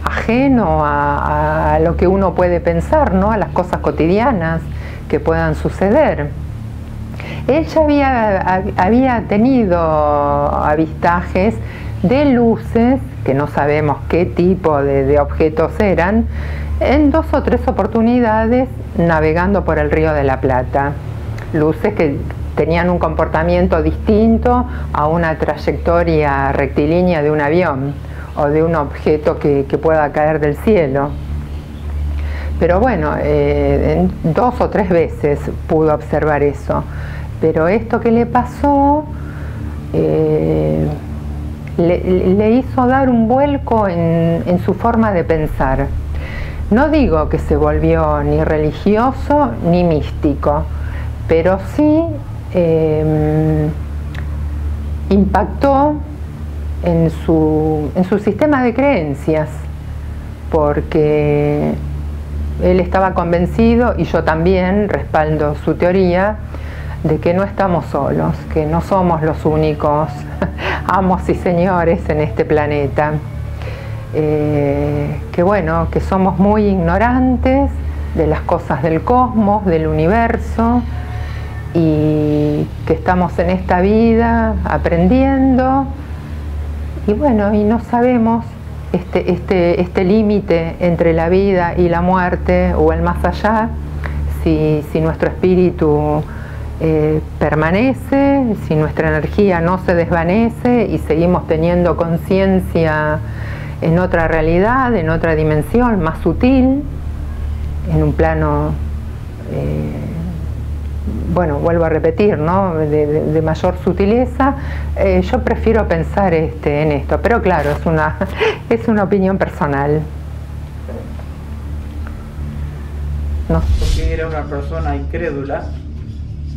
ajeno a lo que uno puede pensar, ¿no? A las cosas cotidianas que puedan suceder. Él ya había tenido avistajes de luces, que no sabemos qué tipo de objetos eran, en 2 o 3 oportunidades navegando por el Río de la Plata. Luces que tenían un comportamiento distinto a una trayectoria rectilínea de un avión o de un objeto que pueda caer del cielo. Pero bueno, 2 o 3 veces pudo observar eso. Pero esto que le pasó le hizo dar un vuelco en su forma de pensar. No digo que se volvió ni religioso ni místico, pero sí impactó en su sistema de creencias, porque él estaba convencido, y yo también respaldo su teoría, de que no estamos solos, que no somos los únicos amos y señores en este planeta, que bueno, que somos muy ignorantes de las cosas del cosmos, del universo, y que estamos en esta vida aprendiendo, y bueno, y no sabemos este límite entre la vida y la muerte o el más allá, si nuestro espíritu permanece, si nuestra energía no se desvanece y seguimos teniendo conciencia en otra realidad, en otra dimensión más sutil, en un plano, bueno, vuelvo a repetir, ¿no? de mayor sutileza. Yo prefiero pensar en esto, pero claro, es una opinión personal. No. Porque era una persona incrédula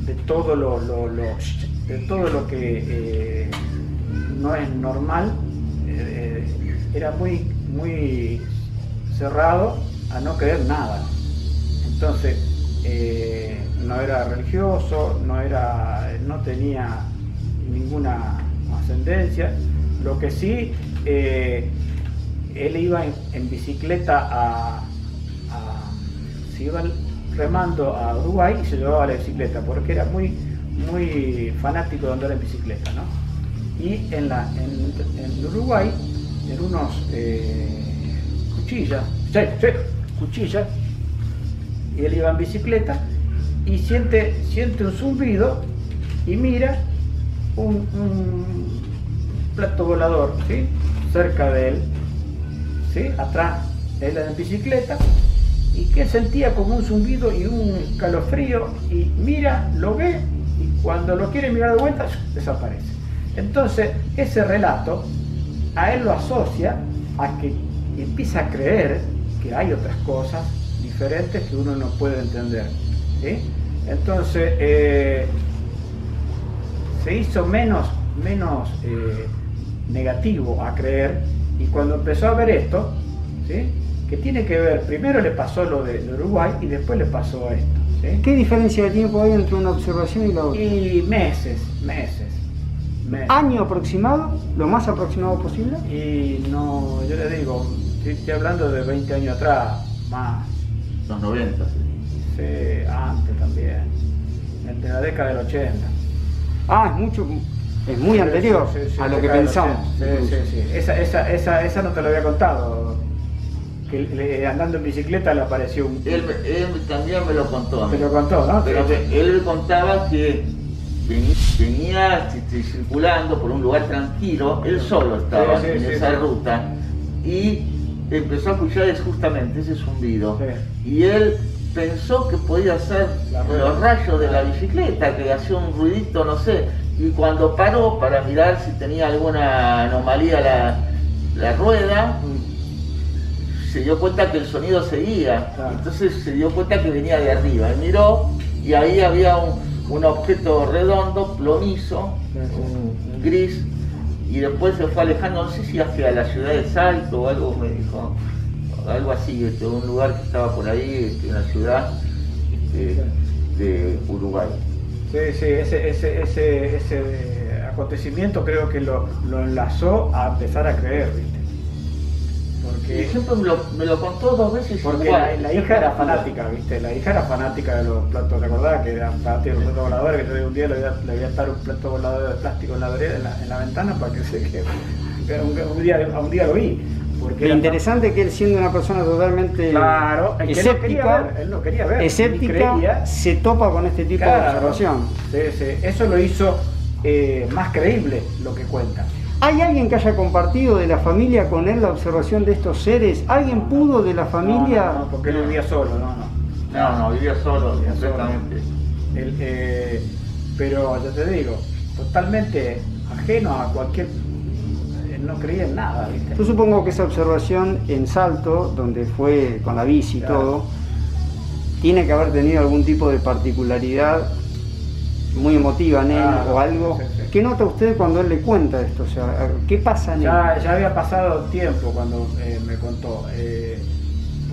de todo lo que no es normal. Era muy cerrado a no creer nada. Entonces no era religioso, no tenía ninguna ascendencia. Lo que sí, él iba en bicicleta se iba remando a Uruguay y se llevaba la bicicleta, porque era muy fanático de andar en bicicleta, ¿no? Y en Uruguay, en unos cuchilla, sí, cuchilla. Y él iba en bicicleta y siente un zumbido y mira un plato volador, ¿sí? Cerca de él, ¿sí? Atrás, él en bicicleta, y que sentía como un zumbido y un calofrío, y mira, lo ve, y cuando lo quiere mirar de vuelta, desaparece. Entonces, ese relato a él lo asocia a que empieza a creer que hay otras cosas diferentes que uno no puede entender, ¿sí? Entonces, se hizo menos negativo a creer, y cuando empezó a ver esto, ¿sí? Que tiene que ver, primero le pasó lo de Uruguay y después le pasó esto, ¿sí? ¿Qué diferencia de tiempo hay entre una observación y la otra? Y meses. ¿Año aproximado? ¿Lo más aproximado posible? Y no, yo le digo, estoy hablando de 20 años atrás, más. Los 90, sí. Sí, antes también, de la década del 80. Ah, es muy anterior a lo que pensamos. Sí. Esa no te lo había contado. Que andando en bicicleta le apareció un... Él también me lo contó. Te lo contó, ¿no? Pero él me contaba que venía circulando por un lugar tranquilo, él solo estaba en esa ruta, y empezó a escuchar justamente ese zumbido. Sí. Y él pensó que podía ser los rayos de la bicicleta, que hacía un ruidito, no sé. Y cuando paró para mirar si tenía alguna anomalía la rueda, se dio cuenta que el sonido seguía. Claro. Entonces se dio cuenta que venía de arriba. Él miró y ahí había un objeto redondo, plomizo, un gris, y después se fue alejando, no sé si hacia la ciudad de Salto o algo, me dijo, algo así, un lugar que estaba por ahí, en la ciudad de Uruguay. Sí, ese acontecimiento creo que lo enlazó a empezar a creer, ¿viste? Porque, y siempre me lo contó 2 veces. Porque la hija era fanática, ¿viste? La hija era fanática de los platos, ¿te acordás? Que era fanática de los platos voladores, que yo un día le voy a estar un plato volador de plástico en la vereda, en la ventana, para que se quede. Un día lo vi. Porque lo interesante es que él, siendo una persona totalmente escéptica, él no quería ver, escéptica, se topa con este tipo de observación. Sí. Eso lo hizo más creíble lo que cuenta. ¿Hay alguien que haya compartido de la familia con él la observación de estos seres? ¿Alguien pudo de la familia? No, porque él vivía solo, No, vivía solo, completamente. Pero yo te digo, totalmente ajeno a cualquier... no creía en nada, ¿viste? Yo supongo que esa observación en Salto, donde fue con la bici y todo, tiene que haber tenido algún tipo de particularidad muy emotiva en él o algo. Sí. ¿Qué nota usted cuando él le cuenta esto? O sea, ¿qué pasa en él? Ya había pasado tiempo cuando me contó,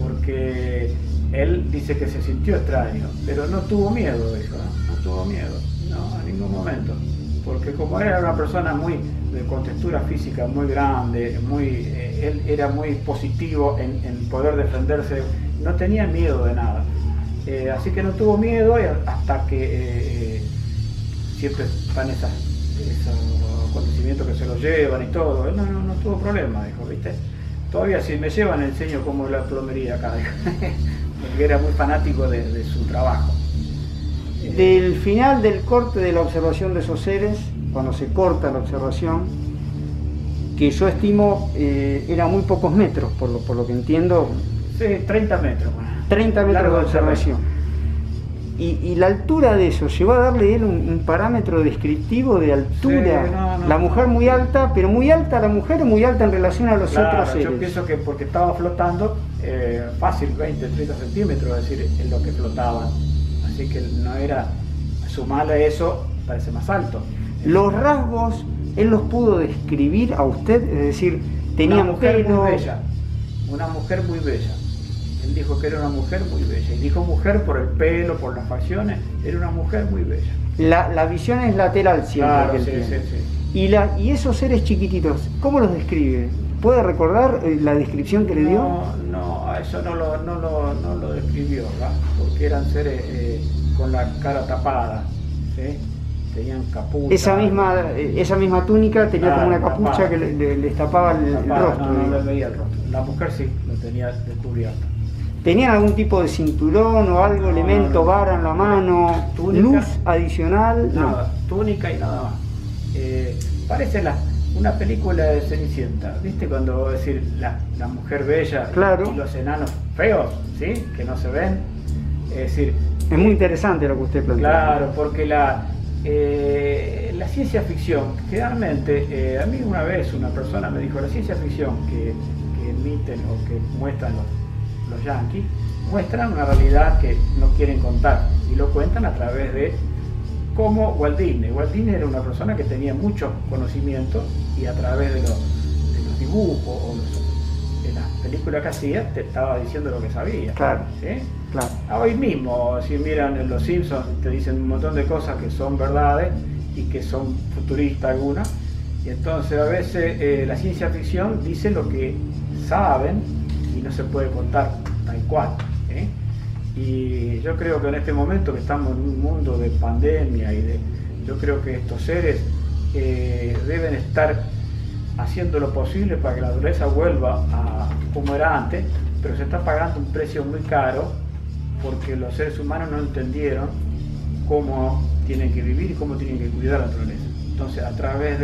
porque él dice que se sintió extraño, pero no tuvo miedo, dijo, no tuvo miedo, no, en ningún momento. Porque como era una persona con textura física muy grande, él era muy positivo en poder defenderse, no tenía miedo de nada. Así que no tuvo miedo hasta que siempre están esos acontecimientos que se los llevan y todo. Él no tuvo problema, dijo, ¿viste? Todavía si me llevan enseño cómo es la plomería acá, porque era muy fanático de su trabajo. Del final del corte de la observación de esos seres, cuando se corta la observación, que yo estimo era muy pocos metros, por lo que entiendo. Sí, 30 metros. 30 metros de observación. Y la altura de eso, ¿llegó a darle él un parámetro descriptivo de altura? Sí, no, la mujer muy alta, pero muy alta la mujer o muy alta en relación a los otros seres. Yo pienso que porque estaba flotando, fácil 20, 30 centímetros, es decir, en lo que flotaban. Así que no era, sumarle eso, parece más alto. Los rasgos, él los pudo describir a usted, es decir, tenía una mujer pelo... muy bella, una mujer muy bella. Él dijo que era una mujer muy bella, y dijo mujer por el pelo, por las facciones, era una mujer muy bella. La visión es lateral siempre. Claro, que él sí. tiene. Y esos seres chiquititos, ¿cómo los describe? ¿Puede recordar la descripción que le dio? No, eso no lo describió, ¿verdad? Porque eran seres con la cara tapada, ¿sí? Tenían capucha. Esa misma túnica tenía como una capucha tapada, que les tapaba el rostro. No le veía el rostro. La mujer sí, lo tenía descubierto. ¿Tenían algún tipo de cinturón o algo, elemento, vara en la mano, túnica, luz adicional? Nada, túnica y nada más. Parece una película de Cenicienta, ¿viste? Cuando decir la mujer bella, claro, y los enanos feos, ¿sí? Que no se ven. Es decir, es muy interesante lo que usted plantea. Claro, porque la ciencia ficción, generalmente, a mí una vez una persona me dijo, la ciencia ficción que emiten o que muestran los yanquis, muestran una realidad que no quieren contar y lo cuentan a través de como Walt Disney. Walt Disney era una persona que tenía mucho conocimiento y a través de los dibujos o de las películas que hacía te estaba diciendo lo que sabía. Claro, ¿sí? Claro. Hoy mismo, si miran en Los Simpsons, te dicen un montón de cosas que son verdades y que son futuristas algunas. Y entonces a veces la ciencia ficción dice lo que saben y no se puede contar tal cual. Y yo creo que en este momento que estamos en un mundo de pandemia yo creo que estos seres deben estar haciendo lo posible para que la naturaleza vuelva a como era antes, pero se está pagando un precio muy caro porque los seres humanos no entendieron cómo tienen que vivir y cómo tienen que cuidar la naturaleza. Entonces, a través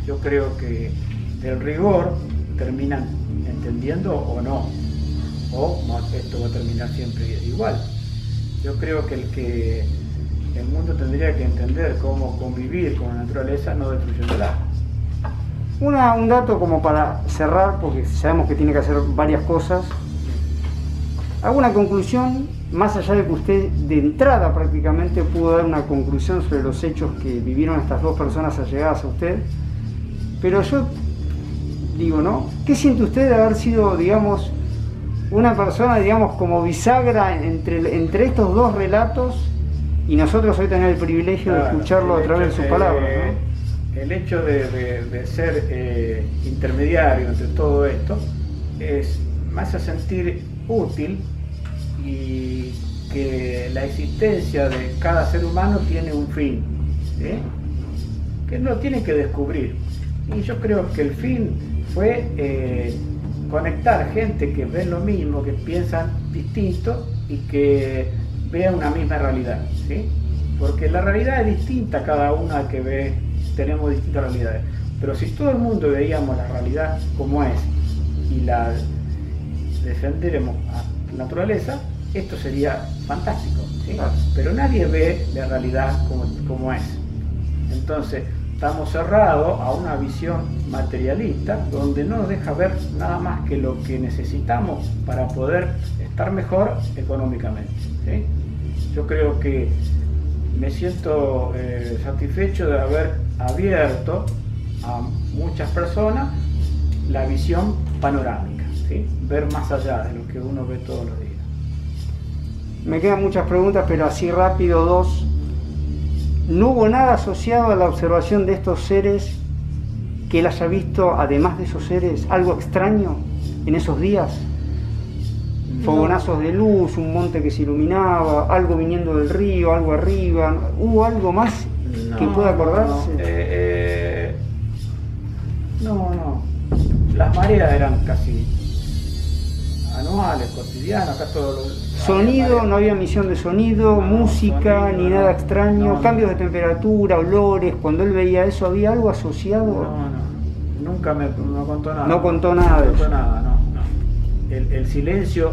yo creo que del rigor terminan entendiendo o no, o esto va a terminar siempre igual. Yo creo que el mundo tendría que entender cómo convivir con la naturaleza, no destruyéndola. Un dato como para cerrar, porque sabemos que tiene que hacer varias cosas. ¿Alguna conclusión, más allá de que usted de entrada prácticamente pudo dar una conclusión sobre los hechos que vivieron estas dos personas allegadas a usted? Pero yo digo, ¿no? ¿Qué siente usted de haber sido, digamos, una persona, digamos, como bisagra entre estos dos relatos y nosotros hoy tener el privilegio de escucharlo a través de sus palabras, ¿no? El hecho de ser intermediario entre todo esto me hace sentir útil y que la existencia de cada ser humano tiene un fin, ¿sí? Que no tiene que descubrir. Y yo creo que el fin fue conectar gente que ve lo mismo, que piensan distinto y que vean una misma realidad, ¿sí? Porque la realidad es distinta cada una que ve, tenemos distintas realidades. Pero si todo el mundo veíamos la realidad como es y la defenderemos a la naturaleza, esto sería fantástico, ¿sí? Claro. Pero nadie ve la realidad como es. Entonces, estamos cerrados a una visión materialista donde no nos deja ver nada más que lo que necesitamos para poder estar mejor económicamente, ¿sí? Yo creo que me siento satisfecho de haber abierto a muchas personas la visión panorámica, ¿sí? Ver más allá de lo que uno ve todos los días. Me quedan muchas preguntas, pero así rápido dos. ¿No hubo nada asociado a la observación de estos seres que él haya visto, además de esos seres, algo extraño en esos días? No. Fogonazos de luz, un monte que se iluminaba, algo viniendo del río, algo arriba. ¿Hubo algo más que pueda acordarse? No. Las mareas eran casi anuales, cotidianas, acá todo lo... Sonido, no había emisión de sonido, música, sonido, ni nada extraño, cambios de temperatura, olores. Cuando él veía eso, ¿había algo asociado? No, nunca me contó nada. No contó nada de eso. No. El silencio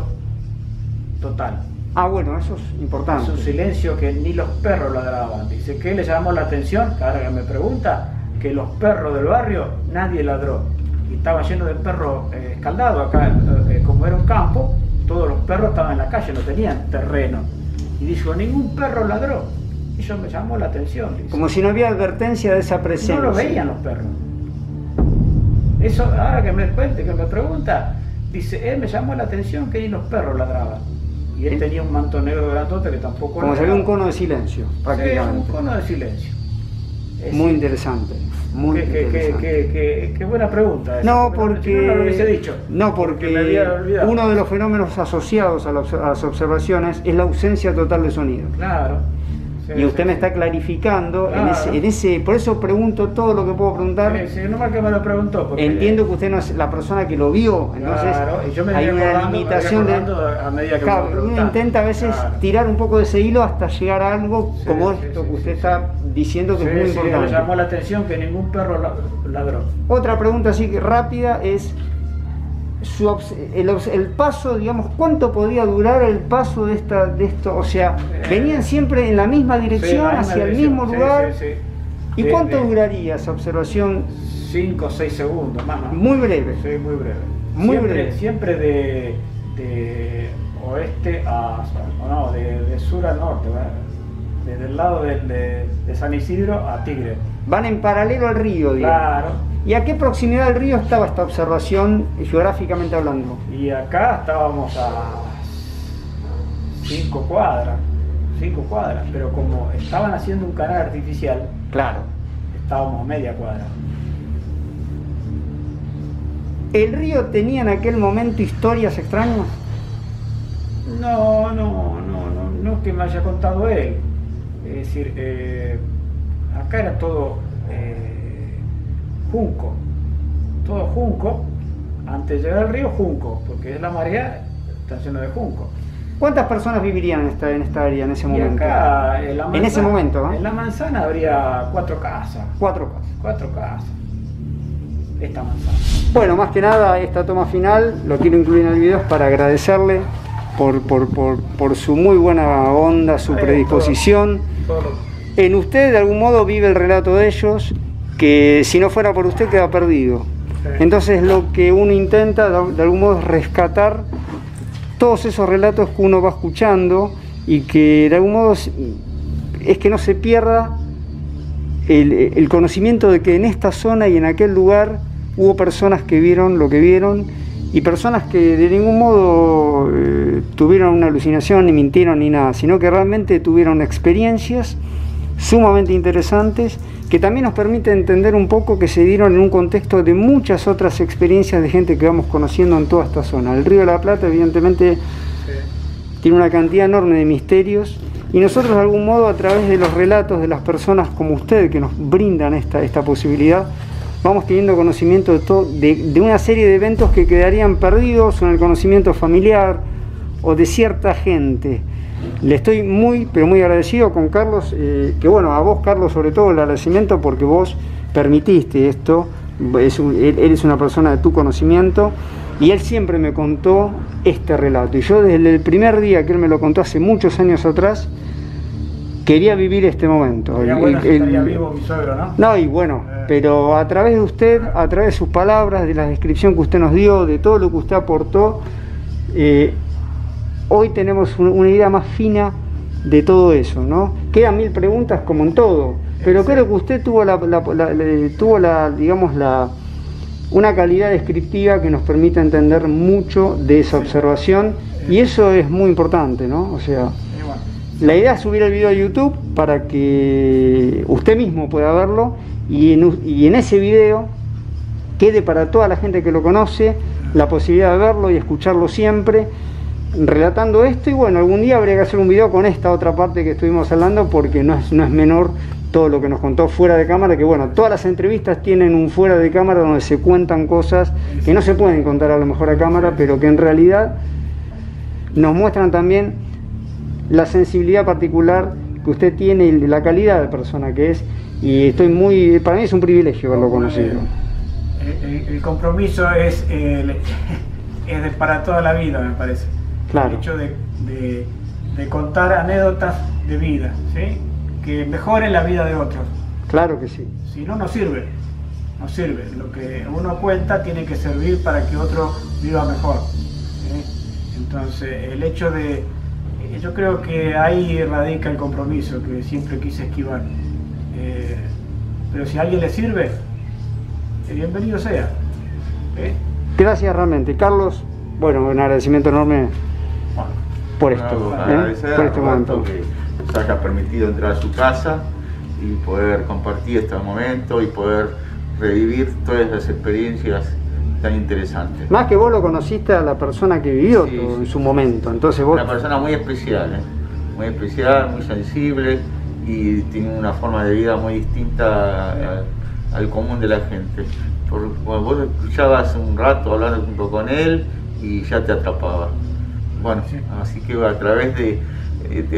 total. Ah, bueno, eso es importante. Es un silencio que ni los perros ladraban. Dice que le llamó la atención, ahora que me pregunta, que los perros del barrio nadie ladró. Y estaba lleno de perros escaldados acá, como era un campo. Todos los perros estaban en la calle, no tenían terreno. Y dijo, ningún perro ladró. Y eso me llamó la atención. Dice. Como si no había advertencia de esa presencia. No lo veían los perros. Eso, ahora que me cuente, que me pregunta, dice, él me llamó la atención que ni los perros ladraban. Y él tenía un manto negro grandote que tampoco... Como si había un cono de silencio, prácticamente. Sí, un cono de silencio. Muy interesante. Muy qué buena pregunta esa, no, porque si no lo hubiese dicho. No, porque uno de los fenómenos asociados a las observaciones es la ausencia total de sonido. Claro. y usted me está clarificando en ese, por eso pregunto todo lo que puedo preguntar. Sí, no más que me lo preguntó. Entiendo que usted no es la persona que lo vio, entonces y yo me hay una limitación a medida que claro, uno intenta a veces tirar un poco de ese hilo hasta llegar a algo como esto que usted está diciendo que es muy importante. Me llamó la atención que ningún perro ladró. Otra pregunta así que rápida es el paso, digamos, ¿cuánto podría durar el paso de esto? O sea, ¿venían siempre en la misma dirección, hacia el mismo lugar? ¿Y cuánto duraría esa observación? 5 o 6 segundos, más o menos. Muy breve. Sí, muy breve. Muy breve. Siempre de oeste a... no, de sur a norte, ¿verdad? Desde el lado de San Isidro a Tigre. Van en paralelo al río, digamos. Claro. ¿Y a qué proximidad del río estaba esta observación, geográficamente hablando? Y acá estábamos a 5 cuadras, pero como estaban haciendo un canal artificial, claro, estábamos a media cuadra. ¿El río tenía en aquel momento historias extrañas? No que me haya contado él. Es decir, acá era todo junco, todo junco. Antes de llegar al río, junco, porque es la marea, está lleno de junco. ¿Cuántas personas vivirían en esta área en ese momento? Acá, en ese momento, en la manzana habría 4 casas. 4 casas. 4 casas. Esta manzana. Bueno, más que nada, esta toma final, lo quiero incluir en el video para agradecerle por su muy buena onda, su predisposición. Todo. En usted, de algún modo, vive el relato de ellos, que si no fuera por usted queda perdido. Sí. Entonces lo que uno intenta de algún modo es rescatar todos esos relatos que uno va escuchando y que de algún modo es que no se pierda el conocimiento de que en esta zona y en aquel lugar hubo personas que vieron lo que vieron y personas que de ningún modo tuvieron una alucinación, ni mintieron ni nada, sino que realmente tuvieron experiencias sumamente interesantes que también nos permite entender un poco que se dieron en un contexto de muchas otras experiencias de gente que vamos conociendo en toda esta zona. El Río de la Plata evidentemente tiene una cantidad enorme de misterios y nosotros de algún modo a través de los relatos de las personas como usted que nos brindan esta posibilidad vamos teniendo conocimiento de una serie de eventos que quedarían perdidos en el conocimiento familiar o de cierta gente. Le estoy muy, pero muy agradecido con Carlos, que bueno, a vos Carlos sobre todo el agradecimiento porque vos permitiste esto, él es una persona de tu conocimiento y él siempre me contó este relato y yo desde el primer día que él me lo contó hace muchos años atrás, quería vivir este momento. Estaría vivo mi suegro, ¿no? No, y bueno, pero a través de usted, a través de sus palabras, de la descripción que usted nos dio, de todo lo que usted aportó, hoy tenemos una idea más fina de todo eso, ¿no? Quedan 1000 preguntas como en todo, pero creo que usted tuvo digamos, una calidad descriptiva que nos permite entender mucho de esa observación y eso es muy importante, ¿no? O sea, la idea es subir el video a YouTube para que usted mismo pueda verlo y en ese video quede para toda la gente que lo conoce la posibilidad de verlo y escucharlo siempre relatando esto y bueno, algún día habría que hacer un video con esta otra parte que estuvimos hablando porque no es menor todo lo que nos contó fuera de cámara, que bueno, todas las entrevistas tienen un fuera de cámara donde se cuentan cosas que no se pueden contar a lo mejor a cámara, pero que en realidad nos muestran también la sensibilidad particular que usted tiene y la calidad de persona que es y para mí es un privilegio haberlo conocido. El compromiso es para toda la vida, me parece. Claro. El hecho de contar anécdotas de vida, ¿sí? Que mejoren la vida de otros. Claro que sí. Si no, no sirve. No sirve. Lo que uno cuenta tiene que servir para que otro viva mejor, ¿sí? Entonces, el hecho yo creo que ahí radica el compromiso que siempre quise esquivar. Pero si a alguien le sirve, bienvenido sea. Gracias realmente. Carlos, bueno, un agradecimiento enorme por esto. Por este momento que nos haya permitido entrar a su casa y poder compartir este momento y poder revivir todas las experiencias tan interesantes. Más que vos lo conociste a la persona que vivió en su momento, entonces vos... Una persona muy especial, muy especial, muy sensible y tienen una forma de vida muy distinta al común de la gente. Vos escuchabas un rato hablar junto con él y ya te atrapaba. Bueno, así que a través de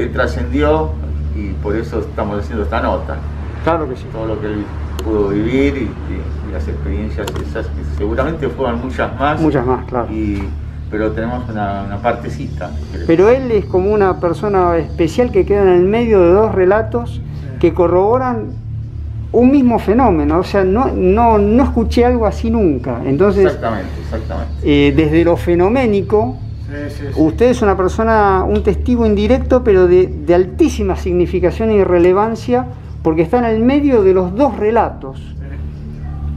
trascendió, y por eso estamos haciendo esta nota. Claro que sí. Todo lo que él pudo vivir y las experiencias esas, que seguramente fueron muchas más. Muchas más, claro. Pero tenemos una partecita. Pero él es como una persona especial que queda en el medio de dos relatos que corroboran un mismo fenómeno. O sea, no escuché algo así nunca. Entonces, exactamente. Desde lo fenoménico, usted es una persona, un testigo indirecto, pero de altísima significación y relevancia, porque está en el medio de los dos relatos.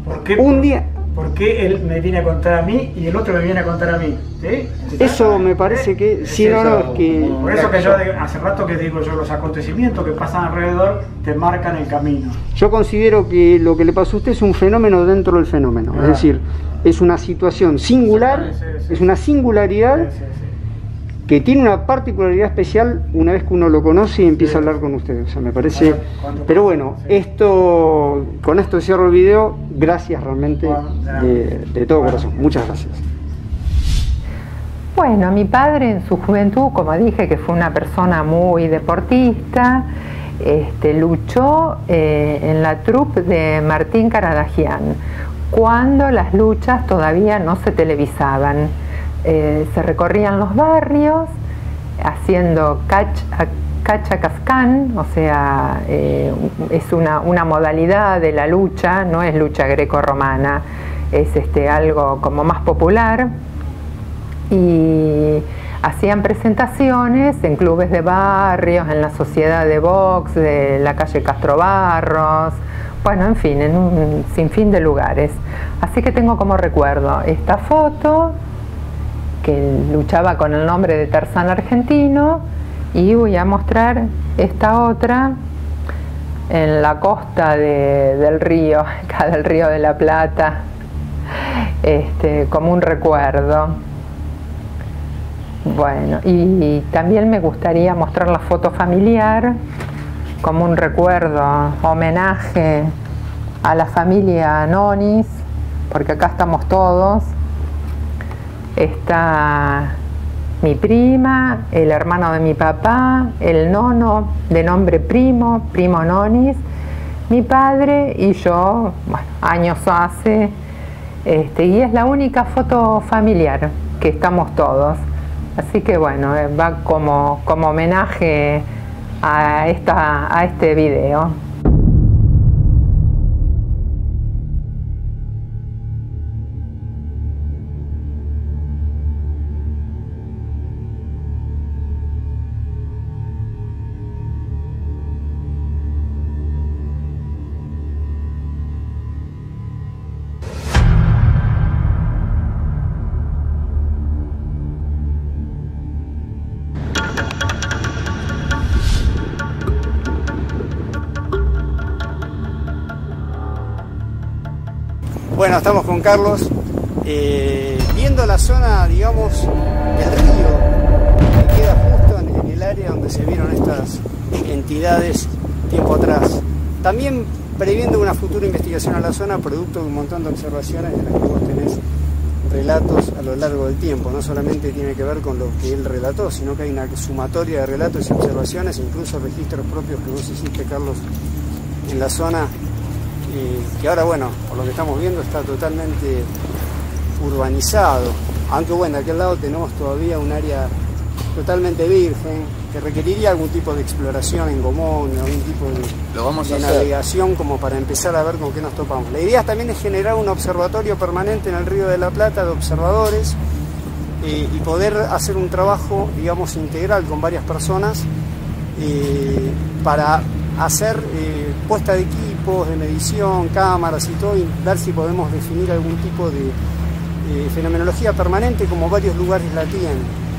¿Por qué? Un día... ¿Por qué él me viene a contar a mí y el otro me viene a contar a mí? ¿Sí? Eso me parece que... Sí, Por eso que yo hace rato que digo yo, los acontecimientos que pasan alrededor te marcan el camino. Yo considero que lo que le pasó a usted es un fenómeno dentro del fenómeno. Es decir, es una situación singular, es una singularidad que tiene una particularidad especial una vez que uno lo conoce y empieza a hablar con usted. O sea, me parece... Pero bueno, con esto cierro el video. Gracias realmente, de todo corazón. Muchas gracias. Bueno, mi padre en su juventud, como dije, que fue una persona muy deportista, luchó en la troupe de Martín Caradagian, cuando las luchas todavía no se televisaban. Se recorrían los barrios haciendo cachacascán, o sea, es una modalidad de la lucha, no es lucha grecorromana, es algo como más popular, y hacían presentaciones en clubes de barrios, en la sociedad de box de la calle Castro Barros, bueno, en fin, en un sinfín de lugares. Así que tengo como recuerdo esta foto, que luchaba con el nombre de Tarzán argentino, y voy a mostrar esta otra en la costa del río, acá del Río de la Plata, como un recuerdo. Bueno, y también me gustaría mostrar la foto familiar como un recuerdo, homenaje a la familia Nonis, porque acá estamos todos. Está mi prima, el hermano de mi papá, el nono de nombre Primo Nonis, mi padre y yo, bueno, años hace, y es la única foto familiar que estamos todos. Así que bueno, va como homenaje a este video. Bueno, estamos con Carlos, viendo la zona, digamos, del río, que queda justo en el área donde se vieron estas entidades tiempo atrás. También previendo una futura investigación a la zona, producto de un montón de observaciones en las que vos tenés relatos a lo largo del tiempo. No solamente tiene que ver con lo que él relató, sino que hay una sumatoria de relatos y observaciones, incluso registros propios que vos hiciste, Carlos, en la zona. Que ahora, bueno, por lo que estamos viendo está totalmente urbanizado, aunque bueno, de aquel lado tenemos todavía un área totalmente virgen que requeriría algún tipo de exploración en gomón, algún tipo de navegación como para empezar a ver con qué nos topamos. La idea también es generar un observatorio permanente en el Río de la Plata de observadores y poder hacer un trabajo, digamos, integral con varias personas para hacer puesta de equipos, de medición, cámaras y todo, y ver si podemos definir algún tipo de fenomenología permanente como varios lugares la tienen.